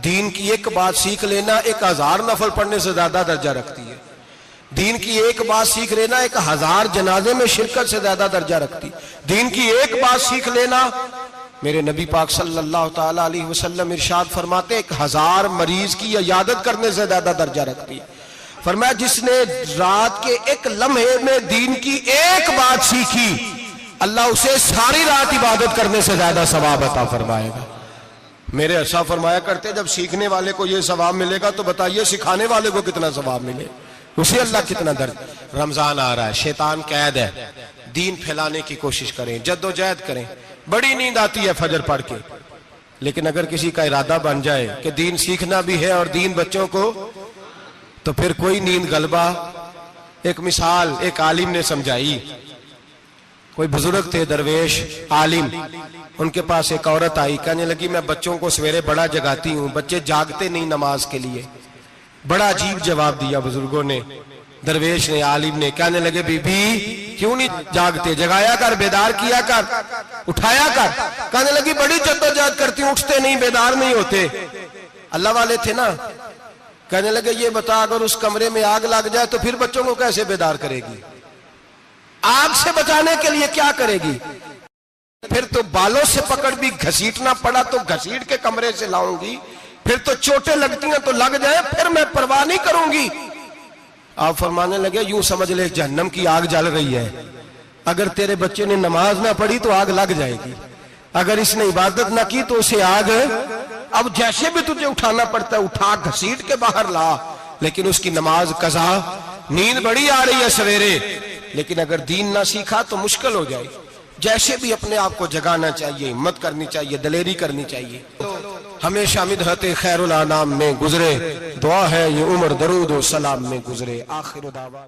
دین کی ایک بات سیکھ لینا 1000 نفل پڑھنے سے زیادہ درجہ رکھتی ہے، دین کی ایک بات سیکھ لینا 1000 جنازے میں شرکت سے زیادہ درجہ رکھتی، دین کی ایک بات سیکھ لینا، میرے نبی پاک صلی اللہ تعالی علیہ وسلم ارشاد فرماتے 1000 مریض کی عیادت کرنے سے زیادہ درجہ رکھتی ہے۔ فرمایا جس نے رات کے ایک لمحے میں دین کی ایک بات سیکھی، اللہ اسے ساری رات عبادت کرنے سے زیادہ ثواب عطا فرمائے گا۔ میرے ارشاد فرمایا کرتے جب سیکھنے والے کو یہ ثواب ملے گا تو بتائیے سکھانے والے کو کتنا ثواب ملے، اسے اللہ کتنا درد۔ رمضان آ رہا ہے، شیطان قید ہے، دین پھیلانے کی کوشش کریں، جد و جہد کریں۔ بڑی نیند آتی ہے فجر پڑھ کے، لیکن اگر کسی کا ارادہ بن جائے کہ دین سیکھنا بھی ہے اور دین بچوں کو، تو پھر کوئی نیند غلبہ۔ ایک مثال ایک عالم نے سمجھائی، کوئی بزرگ تھے درویش عالم، ان کے پاس ایک عورت آئی، کہنے لگی میں بچوں کو سویرے بڑا جگاتی ہوں، بچے جاگتے نہیں نماز کے لیے۔ بڑا عجیب جواب دیا بزرگوں نے، درویش نے، عالم نے، کہنے لگے بی بی کیوں نہیں جاگتے، جگایا کر، بیدار کیا کر، اٹھایا کر۔ کہنے لگی بڑی جدوجہد کرتی ہوں، اٹھتے نہیں، بیدار نہیں ہوتے۔ اللہ والے تھے نا۔ کہنے لگے یہ بتا اگر اس کمرے میں آگ لگ جائے تو پھر بچوں کو کیسے بیدار کرے گی؟ آگ سے بچانے کے لیے کیا کرے گی؟ پھر تو بالوں سے پکڑ بھی گھسیٹنا پڑا تو گھسیٹ کے کمرے سے لاؤں گی، پھر تو چوٹیں لگتی ہیں تو لگ جائیں، پھر میں پرواہ نہیں کروں گی۔ آپ فرمانے لگے یوں سمجھ لے جہنم کی آگ جل رہی ہے، اگر تیرے بچے نے نماز نہ پڑھی تو آگ لگ جائے گی، اگر اس نے عبادت نہ کی تو اسے آگ، اب جیسے بھی تجھے اٹھانا پڑتا ہے اٹھا گھسیٹ کے باہر لا، لیکن اس کی نماز قضا۔ نیند بڑی آ رہی ہے سویرے، لیکن اگر دین نہ سیکھا تو مشکل ہو جائے۔ جیسے بھی اپنے آپ کو جگانا چاہیے، ہمت کرنی چاہیے، دلیری کرنی چاہیے۔ ہمیشہ مدحت خیر الانام میں گزرے، دعا ہے یہ عمر درود و سلام میں گزرے۔ آخر دعویٰ